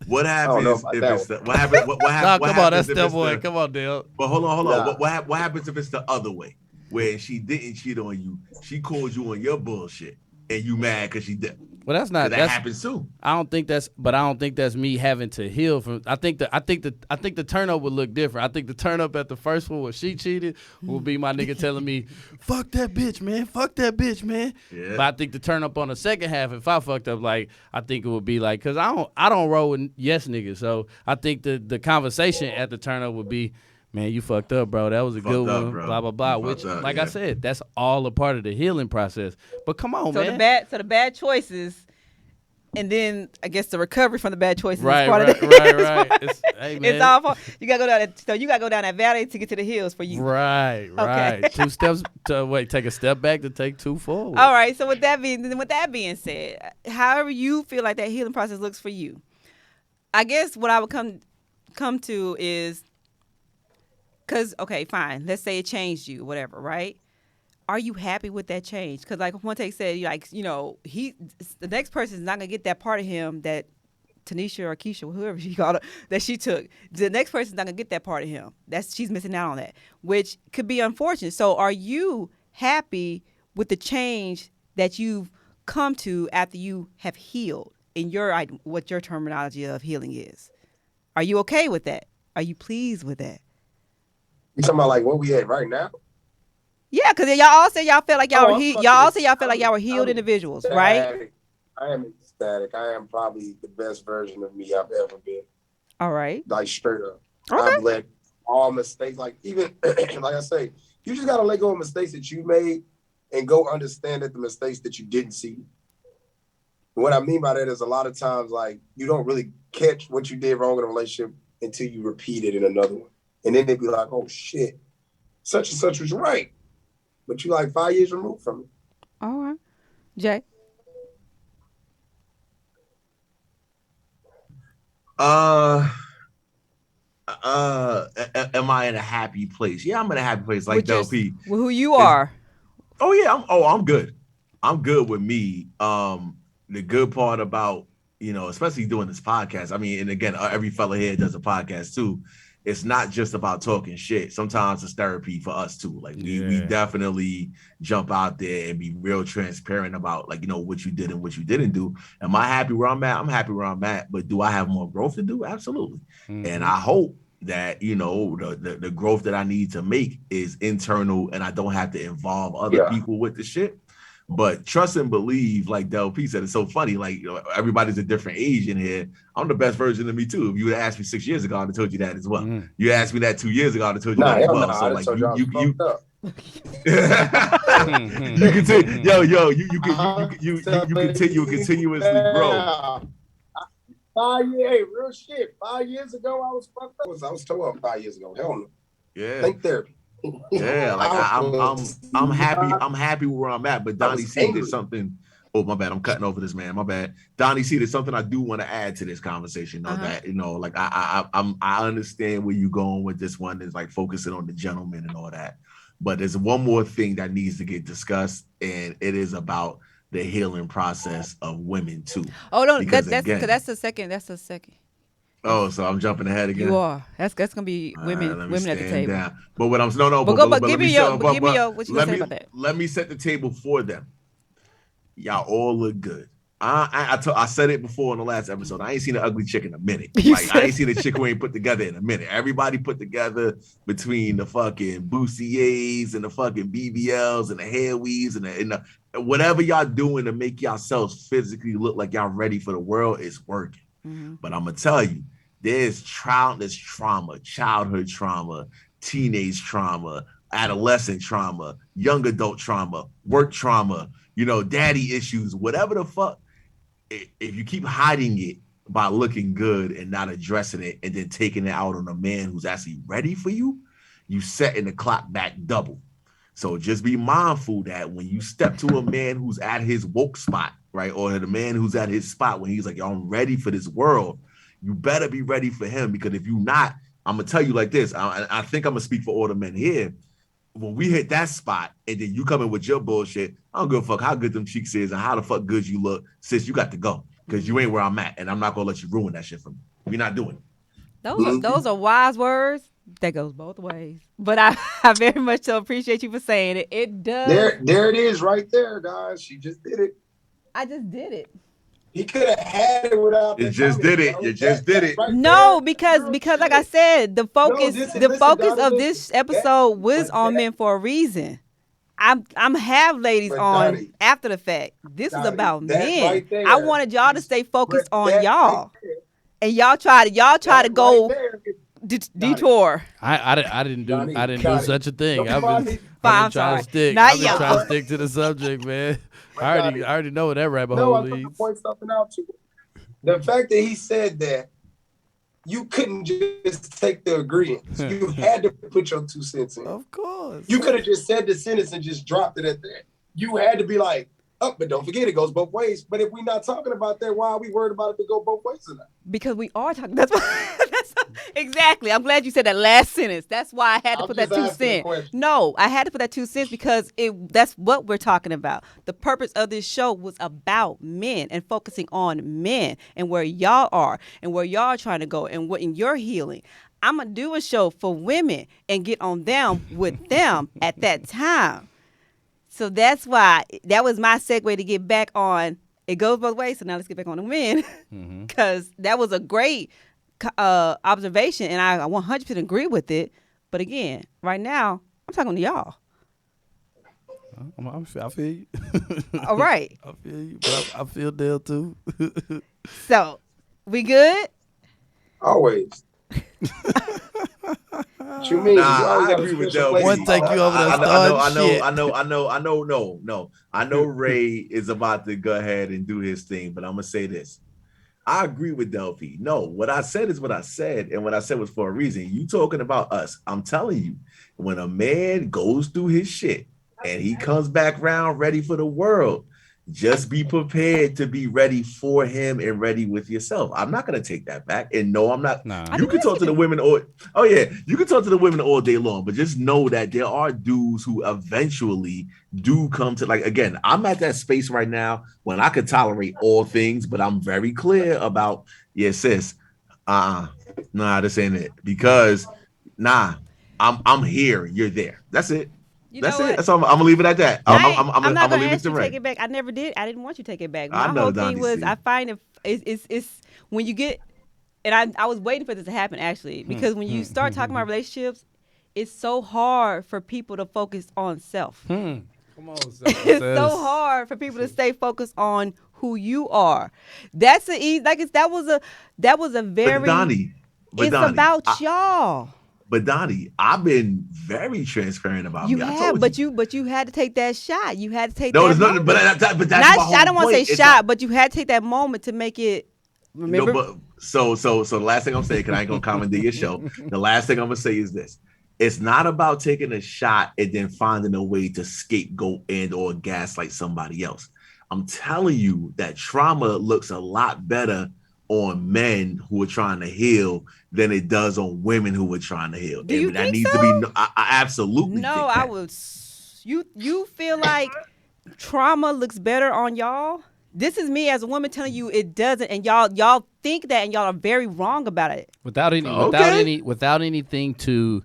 What happens if it's the what happens? What happens? Come on, that's step one. Come on, Dell. But hold on. Nah. What happens if it's the other way, where she didn't cheat on you? She called you on your bullshit, and you mad because she did. Well, that's not. That happens too. I don't think that's me having to heal from. I think the turn up would look different. I think the turn up at the first one where she cheated will be my nigga telling me, "Fuck that bitch, man. Fuck that bitch, man." Yeah. But I think the turn up on the second half, if I fucked up, like I think it would be like, cause I don't roll with yes niggas. So I think the conversation at the turn up would be, man, you fucked up, bro. That was a good one. Bro. Blah blah blah. Which, I said, that's all a part of the healing process. But come on, man. The bad choices, and then I guess the recovery from the bad choices. Right. Hey, man. It's all. You gotta go down. You gotta go down that valley to get to the hills for you. Right. Okay. 2 steps to take a step back to take 2 forward. All right. So with that being said, however you feel like that healing process looks for you, I guess what I would come to is. Because, okay, fine. Let's say it changed you, whatever, right? Are you happy with that change? Because like Monte said, like, you know, the next person is not going to get that part of him that Tanisha or Keisha, whoever she called her, that she took. The next person is not going to get that part of him. She's missing out on that, which could be unfortunate. So are you happy with the change that you've come to after you have healed in what your terminology of healing is? Are you okay with that? Are you pleased with that? You talking about like where we at right now? Yeah, because y'all all said y'all felt like y'all were y'all all said y'all felt like y'all were healed individuals, right? I am ecstatic. I am probably the best version of me I've ever been. All right. Like straight up. Okay. I've let all mistakes, like even like I say, You just gotta let go of mistakes that you made and go understand that the mistakes that you didn't see. What I mean by that is a lot of times, like, you don't really catch what you did wrong in a relationship until you repeat it in another one. And then they'd be like, oh shit, such and such was right. But you like 5 years removed from it. All right. Jay? Am I in a happy place? Yeah, I'm in a happy place, like Dell P. Well, who you are. Oh yeah, I'm good. I'm good with me. The good part about, especially doing this podcast, I mean, and again, every fella here does a podcast too. It's not just about talking shit. Sometimes it's therapy for us too. Like we definitely jump out there and be real transparent about, like, what you did and what you didn't do. Am I happy where I'm at? I'm happy where I'm at, but do I have more growth to do? Absolutely. Mm-hmm. And I hope that, the growth that I need to make is internal and I don't have to involve other people with the shit. But trust and believe, like Dell P said, it's so funny. Like, everybody's a different age in here. I'm the best version of me too. If you would have asked me 6 years ago, I'd have told you that as well. Mm. You asked me that 2 years ago, I'd have told you that as well. So like you continue continuously grow. 5 years, real shit. 5 years ago, I was fucked up. I was toe up 5 years ago. Hell no. Yeah. Think therapy. Yeah, like I'm happy. I'm happy where I'm at. But Donnie C did something. Oh, my bad. I'm cutting over this, man. My bad. Donnie C, there's something I do want to add to this conversation. That like I understand where you're going with this one. Is like focusing on the gentleman and all that. But there's one more thing that needs to get discussed, and it is about the healing process of women too. Oh no, that's the second. That's the second. Oh, so I'm jumping ahead again. You are. That's gonna be women at the table. Down. But what I'm give me your what you gonna say about that. Let me set the table for them. Y'all all look good. I said it before in the last episode. I ain't seen an ugly chick in a minute. Like, I ain't seen a chick who ain't put together in a minute. Everybody put together between the fucking Boussiers and the fucking BBLs and the hair weaves and the whatever y'all doing to make yourselves physically look like y'all ready for the world is working. Mm-hmm. But I'm gonna tell you, there's trauma, childhood trauma, teenage trauma, adolescent trauma, young adult trauma, work trauma, daddy issues, whatever the fuck. If you keep hiding it by looking good and not addressing it and then taking it out on a man who's actually ready for you, you setting the clock back double. So just be mindful that when you step to a man who's at his woke spot, right, or the man who's at his spot when he's like, yo, I'm ready for this world, you better be ready for him, because if you're not, I'm going to tell you like this, I think I'm going to speak for all the men here. When we hit that spot and then you come in with your bullshit, I don't give a fuck how good them cheeks is and how the fuck good you look. Sis, you got to go, because you ain't where I'm at, and I'm not going to let you ruin that shit for me. We're not doing it. Those are wise words. That goes both ways. But I very much so appreciate you for saying it. It does. There it is right there, guys. She just did it. I just did it. He could have had it without. You just did it. You just did it. Right no, because like I said, the focus of this episode was on men for a reason. I'm have ladies on Donnie, after the fact. This is about men. Right there, I wanted y'all to stay focused on y'all, and y'all try to go detour. I didn't do such a thing. I've been trying to stick to the subject, man. I already know what that rabbit hole leads. To point something out to you. The fact that he said that, you couldn't just take the agreements. You had to put your 2 cents in. Of course. You could have just said the sentence and just dropped it at that. You had to be like, oh, but don't forget it goes both ways. But if we're not talking about that, why are we worried about it to go both ways or not? Because we are talking. That's exactly. I'm glad you said that last sentence. That's why I had to put that 2 cents. No, I had to put that 2 cents because that's what we're talking about. The purpose of this show was about men and focusing on men and where y'all are and where y'all are trying to go and what in your healing. I'm going to do a show for women and get on them with them at that time. So that's why that was my segue to get back on. It goes both ways. So now let's get back on the men, because that was a great observation, and I 100% agree with it. But again, right now I'm talking to y'all. I feel you. All right. I feel you, but I feel Dell too. So we good? Always. What you mean? Nah, I agree with Dell. One take you over the I know Ray is about to go ahead and do his thing, but I'm gonna say this. I agree with Dell P. No, what I said is what I said, and what I said was for a reason. You talking about us. I'm telling you, when a man goes through his shit and he comes back round ready for the world, just be prepared to be ready for him and ready with yourself. I'm not gonna take that back. And no, I'm not. Nah. You can talk to the women you can talk to the women all day long, but just know that there are dudes who eventually do come to, like, again, I'm at that space right now when I could tolerate all things, but I'm very clear about, yeah, sis, nah, this ain't it. Because I'm here, you're there. That's it. That's it. That's all. I'm gonna leave it at that. I'm not gonna ask you take it back. I never did. I didn't want you to take it back. My whole thing was, I find it's when you get, and I was waiting for this to happen actually, because when you start talking about relationships, it's so hard for people to focus on self. Come on, it's so hard for people to stay focused on who you are. That's that was a very. But Donnie, it's about y'all. But Donnie, I've been very transparent about me. I told you. But you had to take that shot. You had to take that. No, there's nothing. But that's my whole I don't want to say point. shot, but you had to take that moment to make it. Remember? No, but so the last thing I'm saying, because I ain't gonna commandeer your show. The last thing I'm gonna say is this: it's not about taking a shot and then finding a way to scapegoat and or gaslight somebody else. I'm telling you that trauma looks a lot better on men who are trying to heal than it does on women who are trying to heal. Do you that think needs so? to be. I absolutely. No, think that. I would. You feel like trauma looks better on y'all? This is me as a woman telling you it doesn't, and y'all think that, and y'all are very wrong about it. Without anything to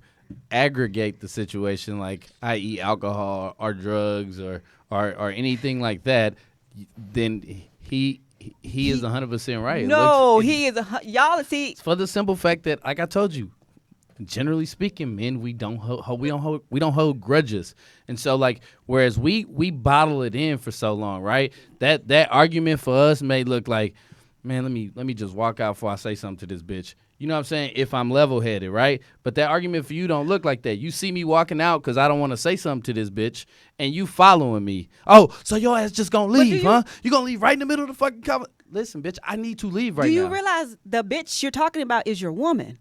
aggregate the situation, like i.e. alcohol or drugs or anything like that, then he is 100% right. No, he is y'all see for the simple fact that, like I told you, generally speaking, men we don't hold grudges, and so like whereas we bottle it in for so long, right? That argument for us may look like, man, let me just walk out before I say something to this bitch. You know what I'm saying? If I'm level-headed, right? But that argument for you don't look like that. You see me walking out because I don't want to say something to this bitch, and you following me. Oh, so your ass just gonna leave, huh? You gonna leave right in the middle of the fucking conversation? Listen, bitch, I need to leave right now. Do you realize the bitch you're talking about is your woman?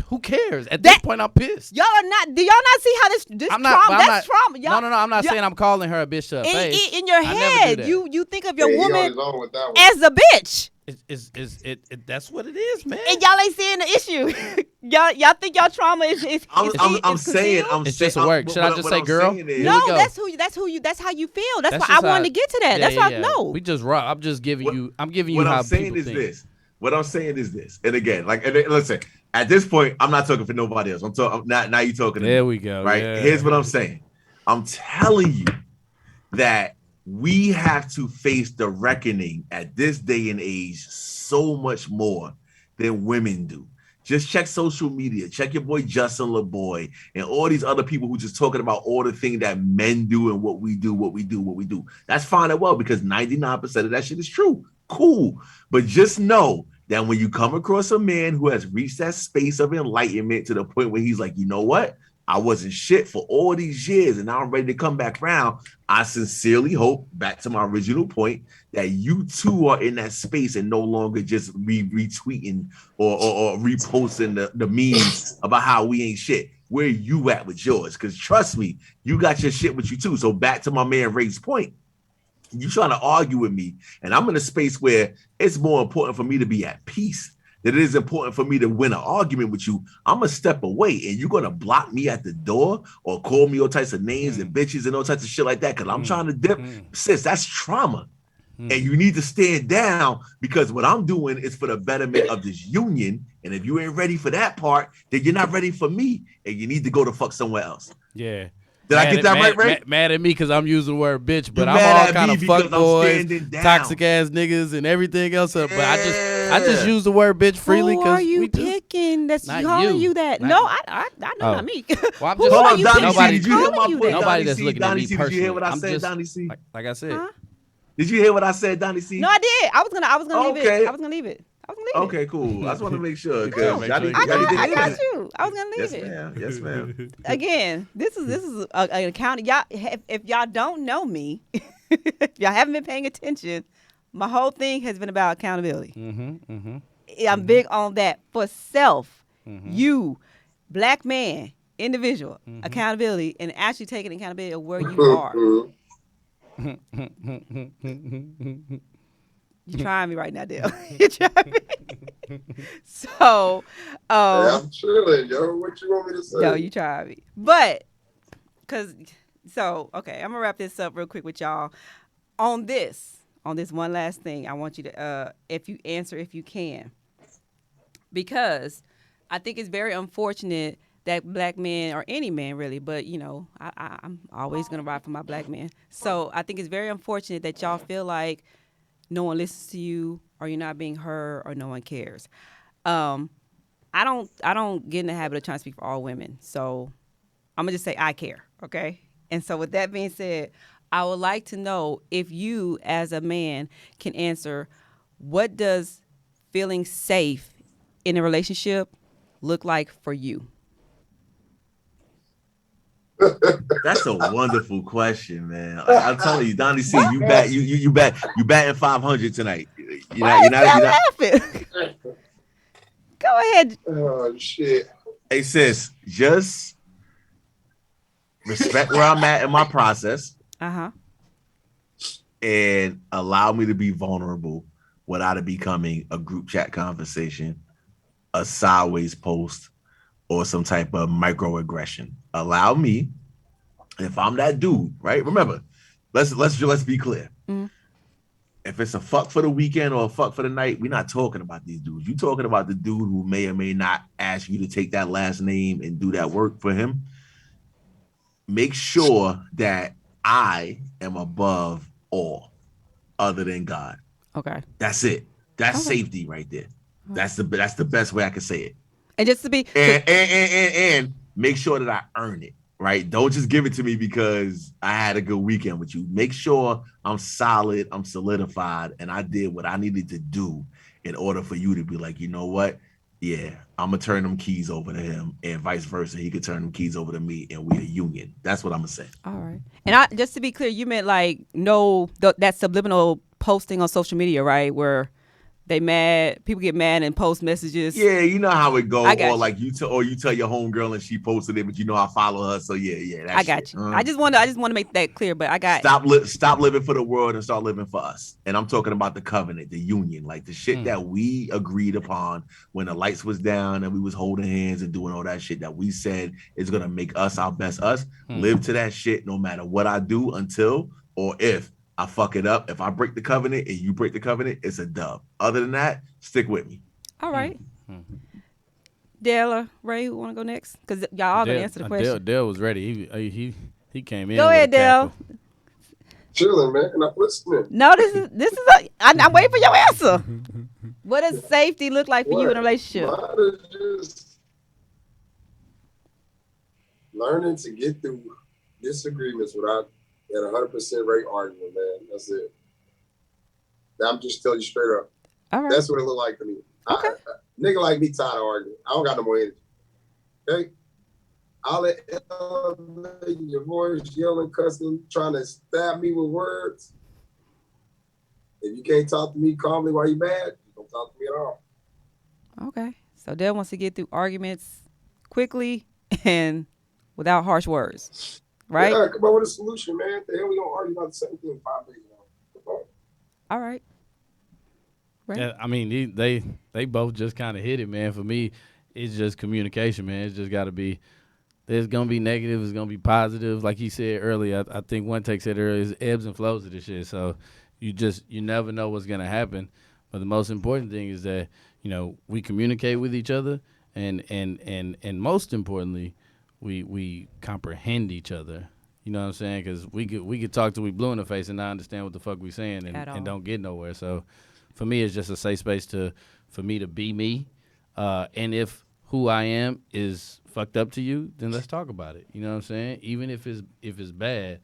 Who cares? At this point, I'm pissed. Y'all are not. Do y'all not see how this trauma? That's trauma. No. I'm not saying I'm calling her a bitch to her face. In your head, you think of your woman that as a bitch. That's what it is, man. And y'all ain't seeing the issue. y'all think y'all trauma is I'm saying it's just a work. Should I just say girl? No, that's how you feel. That's why I wanted to get to that. That's why no. We just raw. I'm just giving you. I'm giving you how people think. What I'm saying is this. And again, listen. At this point, I'm not talking for nobody else. I'm talking now. You talking? There we go. Right. Yeah. Here's what I'm saying. I'm telling you that we have to face the reckoning at this day and age so much more than women do. Just check social media. Check your boy Justin LeBoy and all these other people who just talking about all the things that men do and what we do. That's fine and well, because 99% of that shit is true. Cool. But just know that when you come across a man who has reached that space of enlightenment to the point where he's like, you know what? I wasn't shit for all these years and now I'm ready to come back around. I sincerely hope, back to my original point, that you too are in that space and no longer just retweeting or reposting the memes about how we ain't shit. Where you at with yours? Because trust me, you got your shit with you too. So back to my man Ray's point. You trying to argue with me, and I'm in a space where it's more important for me to be at peace than it is important for me to win an argument with you. I'm gonna step away, and you're gonna block me at the door or call me all types of names and bitches and all types of shit like that because I'm trying to dip. Sis, that's trauma, and you need to stand down because what I'm doing is for the betterment of this union. And if you ain't ready for that part, then you're not ready for me, and you need to go to fuck somewhere else. Yeah. Did I get that right, Ray? Mad at me because I'm using the word bitch, but I'm all kind of fuckboys, toxic ass niggas, and everything else. But I just use the word bitch freely. Who are you picking? That's calling you that? No, I know not me. Well, I'm just hold on, Donnie C. Nobody that's looking at me personally. Did you hear what I said, Donnie C? Like I said. Did you hear what I said, Donnie C? No, I did. I was gonna leave it. I was gonna leave it. I was gonna leave Okay, cool. I just want to make sure. I got you. I was gonna leave yes, it. Ma'am. Yes, ma'am. Again, this is an account. Y'all, if y'all don't know me, if y'all haven't been paying attention, my whole thing has been about accountability. I'm big on that for self. You, black man, individual, accountability, and actually taking accountability of where you are. You're trying me right now, Dell. You're trying me. So, yeah, I'm chilling, yo. What you want me to say? No, you trying me. But, okay, I'm going to wrap this up real quick with y'all. On this one last thing, I want you to, if you answer, if you can. Because I think it's very unfortunate that black men, or any man really, but, you know, I'm always going to ride for my black man. So I think it's very unfortunate that y'all feel like no one listens to you, or you're not being heard, or no one cares. I don't get in the habit of trying to speak for all women. So I'm going to just say I care, okay? And so with that being said, I would like to know if you as a man can answer, what does feeling safe in a relationship look like for you? That's a wonderful question, man. I'm telling you, Donnie C, you batting 500 tonight. You're not laughing. Go ahead. Oh shit. Hey sis, just respect where I'm at in my process. And allow me to be vulnerable without it becoming a group chat conversation, a sideways post, or some type of microaggression. Allow me, if I'm that dude, right? Remember, let's be clear. If it's a fuck for the weekend or a fuck for the night, we're not talking about these dudes. You're talking about the dude who may or may not ask you to take that last name and do that work for him. Make sure that I am above all other than God. Okay. That's it. That's safety right there. That's the best way I can say it. And just to be and make sure that I earn it, right? Don't just give it to me because I had a good weekend with you. Make sure I'm solid, I'm solidified, and I did what I needed to do in order for you to be like, you know what? Yeah, I'm gonna turn them keys over to him, and vice versa. He could turn them keys over to me, and we're a union. That's what I'm gonna say. All right. And just to be clear, you meant like that subliminal posting on social media, right? Where people get mad and post messages. Yeah, you know how it goes. Or like you tell your homegirl and she posted it, but you know I follow her, so yeah. I got you. I just want to make that clear, but I got stop living for the world and start living for us. And I'm talking about the covenant, the union, like the shit that we agreed upon when the lights was down and we was holding hands and doing all that shit that we said is gonna make us our best us. Live to that shit no matter what I do until or if I fuck it up. If I break the covenant and you break the covenant, it's a dub. Other than that, stick with me. All right. Dell or Ray, who want to go next? Because y'all all going to answer the question. Dell was ready. He came in. Go ahead, Dell. Chilling, man. And I'm listening. No, I'm waiting for your answer. What does safety look like for you in a relationship? Mine is just learning to get through disagreements without at 100% rate argument, man. That's it. I'm just telling you straight up. All right. That's what it look like to me. Okay. Nigga like me tired of arguing. I don't got no more energy. Okay? I'll let your voice yelling, cussing, trying to stab me with words. If you can't talk to me calmly while you're mad, you don't talk to me at all. Okay. So Dell wants to get through arguments quickly and without harsh words. Right? Yeah, come up with a solution, man. The hell we gonna argue about the same thing 5 days ago? All right. Right. Yeah, I mean, they both just kind of hit it, man. For me, it's just communication, man. It's just got to be. There's gonna be negative. It's gonna be positive. Like he said earlier, I think one take said earlier, is ebbs and flows of this shit. So you never know what's gonna happen. But the most important thing is that we communicate with each other, and most importantly, we comprehend each other. You know what I'm saying? Because we could talk till we blue in the face and not understand what the fuck we saying and don't get nowhere. So for me, it's just a safe space for me to be me. And if who I am is fucked up to you, then let's talk about it. You know what I'm saying? Even if it's bad,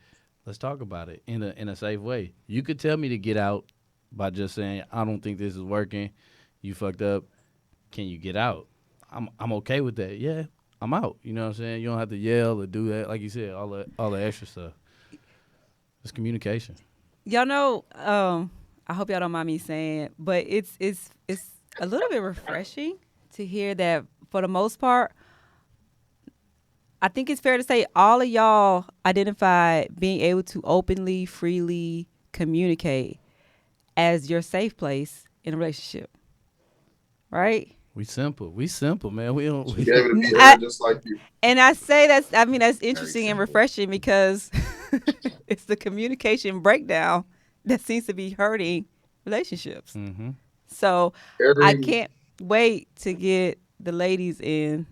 let's talk about it in a safe way. You could tell me to get out by just saying, I don't think this is working. You fucked up. Can you get out? I'm okay with that. Yeah, I'm out. You know what I'm saying? You don't have to yell or do that. Like you said, all the extra stuff. It's communication. Y'all know, I hope y'all don't mind me saying, but it's a little bit refreshing to hear that for the most part, I think it's fair to say all of y'all identify being able to openly, freely communicate as your safe place in a relationship. Right? We simple, man. We don't. She gave it to be her just like you. And I say that's interesting and refreshing because it's the communication breakdown that seems to be hurting relationships. Mm-hmm. So I can't wait to get the ladies in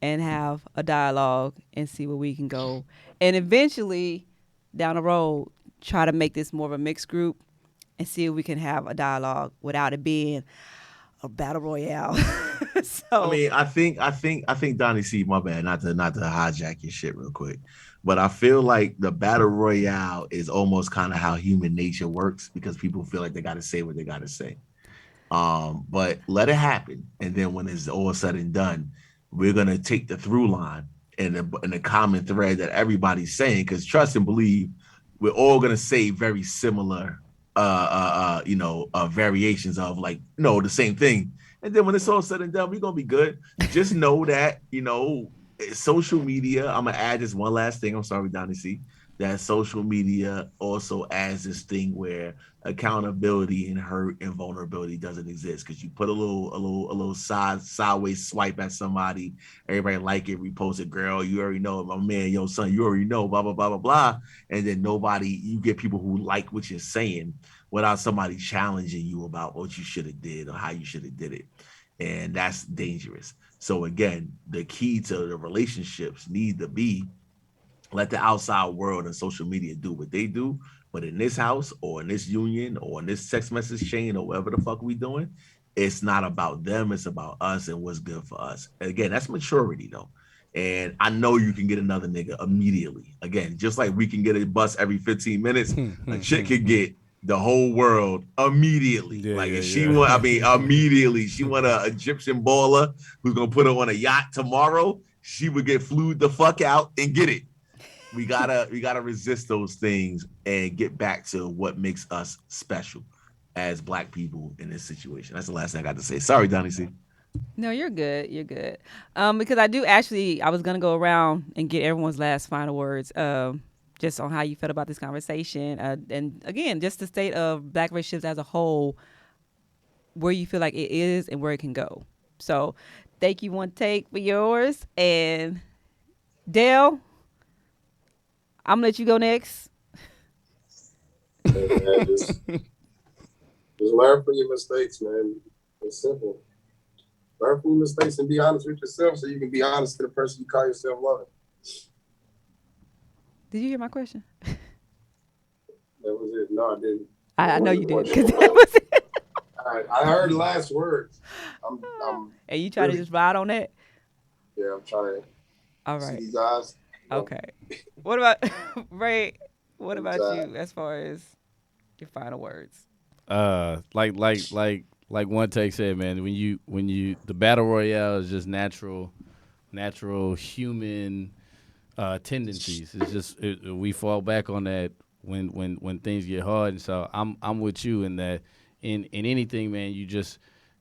and have a dialogue and see where we can go. And eventually, down the road, try to make this more of a mixed group and see if we can have a dialogue without it being a battle royale. So I mean, I think Donnie C, my bad, not to hijack your shit real quick, but I feel like the battle royale is almost kind of how human nature works because people feel like they got to say what they got to say. But let it happen, and then when it's all said and done, we're gonna take the through line and the common thread that everybody's saying, because trust and believe, we're all gonna say very similar variations of the same thing. And then when it's all said and done, we're gonna be good. Just know that, social media, I'm gonna add this one last thing. I'm sorry, Donnie C. That social media also adds this thing where accountability and hurt and vulnerability doesn't exist, because you put a little sideways swipe at somebody, everybody like it, repost it, girl, you already know, my man, yo son, you already know, blah blah blah blah blah, and then you get people who like what you're saying without somebody challenging you about what you should have did or how you should have did it, and that's dangerous. So again, the key to the relationships need to be let the outside world and social media do what they do. But in this house or in this union or in this text message chain or whatever the fuck we doing, it's not about them. It's about us and what's good for us. And again, that's maturity though. And I know you can get another nigga immediately. Again, just like we can get a bus every 15 minutes, a chick could get the whole world immediately. Immediately. She want an Egyptian baller who's going to put her on a yacht tomorrow. She would get flued the fuck out and get it. We gotta resist those things and get back to what makes us special as Black people in this situation. That's the last thing I got to say. Sorry, Donnie C. No, you're good. You're good. Because I was gonna go around and get everyone's last final words, just on how you felt about this conversation, and again, just the state of Black relationships as a whole, where you feel like it is and where it can go. So, thank you, One Take, for yours, and Dell, I'm gonna let you go next. Hey, man, just learn from your mistakes, man. It's simple. Learn from your mistakes and be honest with yourself so you can be honest to the person you call yourself loving. Did you hear my question? That was it. No, I didn't. I know you did, because that was it. I heard the last words. And you try to just ride on that? Yeah, I'm trying to all right. see these eyes. Okay. What about Ray? What about you as far as your final words? Like One Take said, man, when you the battle royale is just natural human tendencies. It's just we fall back on that when things get hard, and so I'm with you in that in anything, man. You just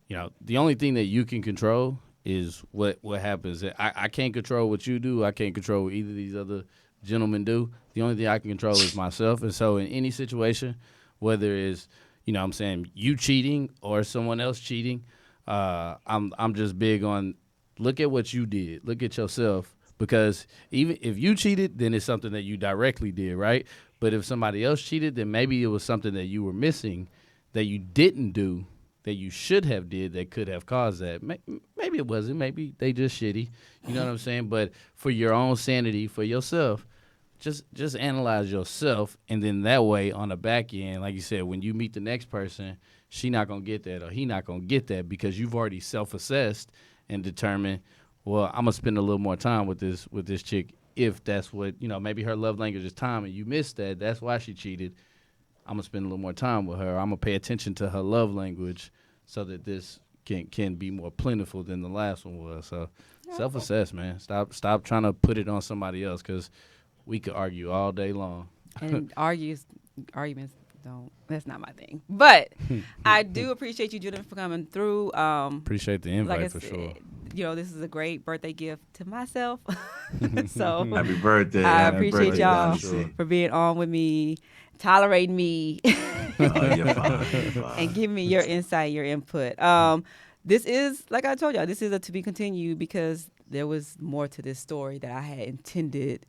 the only thing that you can control is what happens. I can't control what you do. I can't control what either of these other gentlemen do. The only thing I can control is myself. And so in any situation, whether it's, what I'm saying, you cheating or someone else cheating, I'm just big on look at what you did. Look at yourself. Because even if you cheated, then it's something that you directly did, right? But if somebody else cheated, then maybe it was something that you were missing that you didn't do, that you should have did, that could have caused that. Maybe it wasn't. Maybe they just shitty. You know what I'm saying? But for your own sanity, for yourself, just analyze yourself, and then that way on the back end, like you said, when you meet the next person, she not gonna get that or he not gonna get that because you've already self-assessed and determined, well, I'm gonna spend a little more time with this chick if that's what maybe her love language is time and you missed that. That's why she cheated. I'm gonna spend a little more time with her. I'm gonna pay attention to her love language so that this can be more plentiful than the last one was. So self-assess, man. Stop trying to put it on somebody else, because we could argue all day long. And arguments don't. That's not my thing. But I do appreciate you, Judith, for coming through. Appreciate the invite, like for sure. You know, this is a great birthday gift to myself. So Happy birthday. I Happy appreciate birthday, y'all Donnie C. for being on with me, tolerating me, Oh, you're fine. You're fine. and giving me your insight, your input. This is, like I told y'all, this is a to be continued, because there was more to this story that I had intended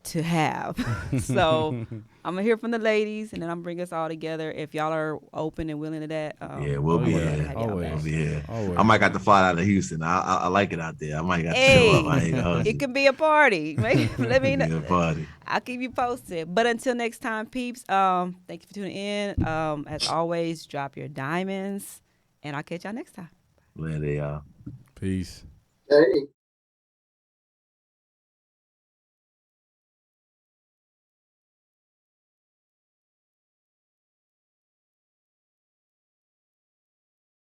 to have. So I'm gonna hear from the ladies, and then I'm gonna bring us all together. If y'all are open and willing to that, Yeah, we'll be here. We'll be here. I might got to fly out of Houston. I like it out there. I might got to show up. I ain't gonna hold you. It can be a party. Let me know. It can be a party. I'll keep you posted. But until next time, peeps, thank you for tuning in. As always, drop your diamonds, and I'll catch y'all next time. Later, y'all. Peace. Hey.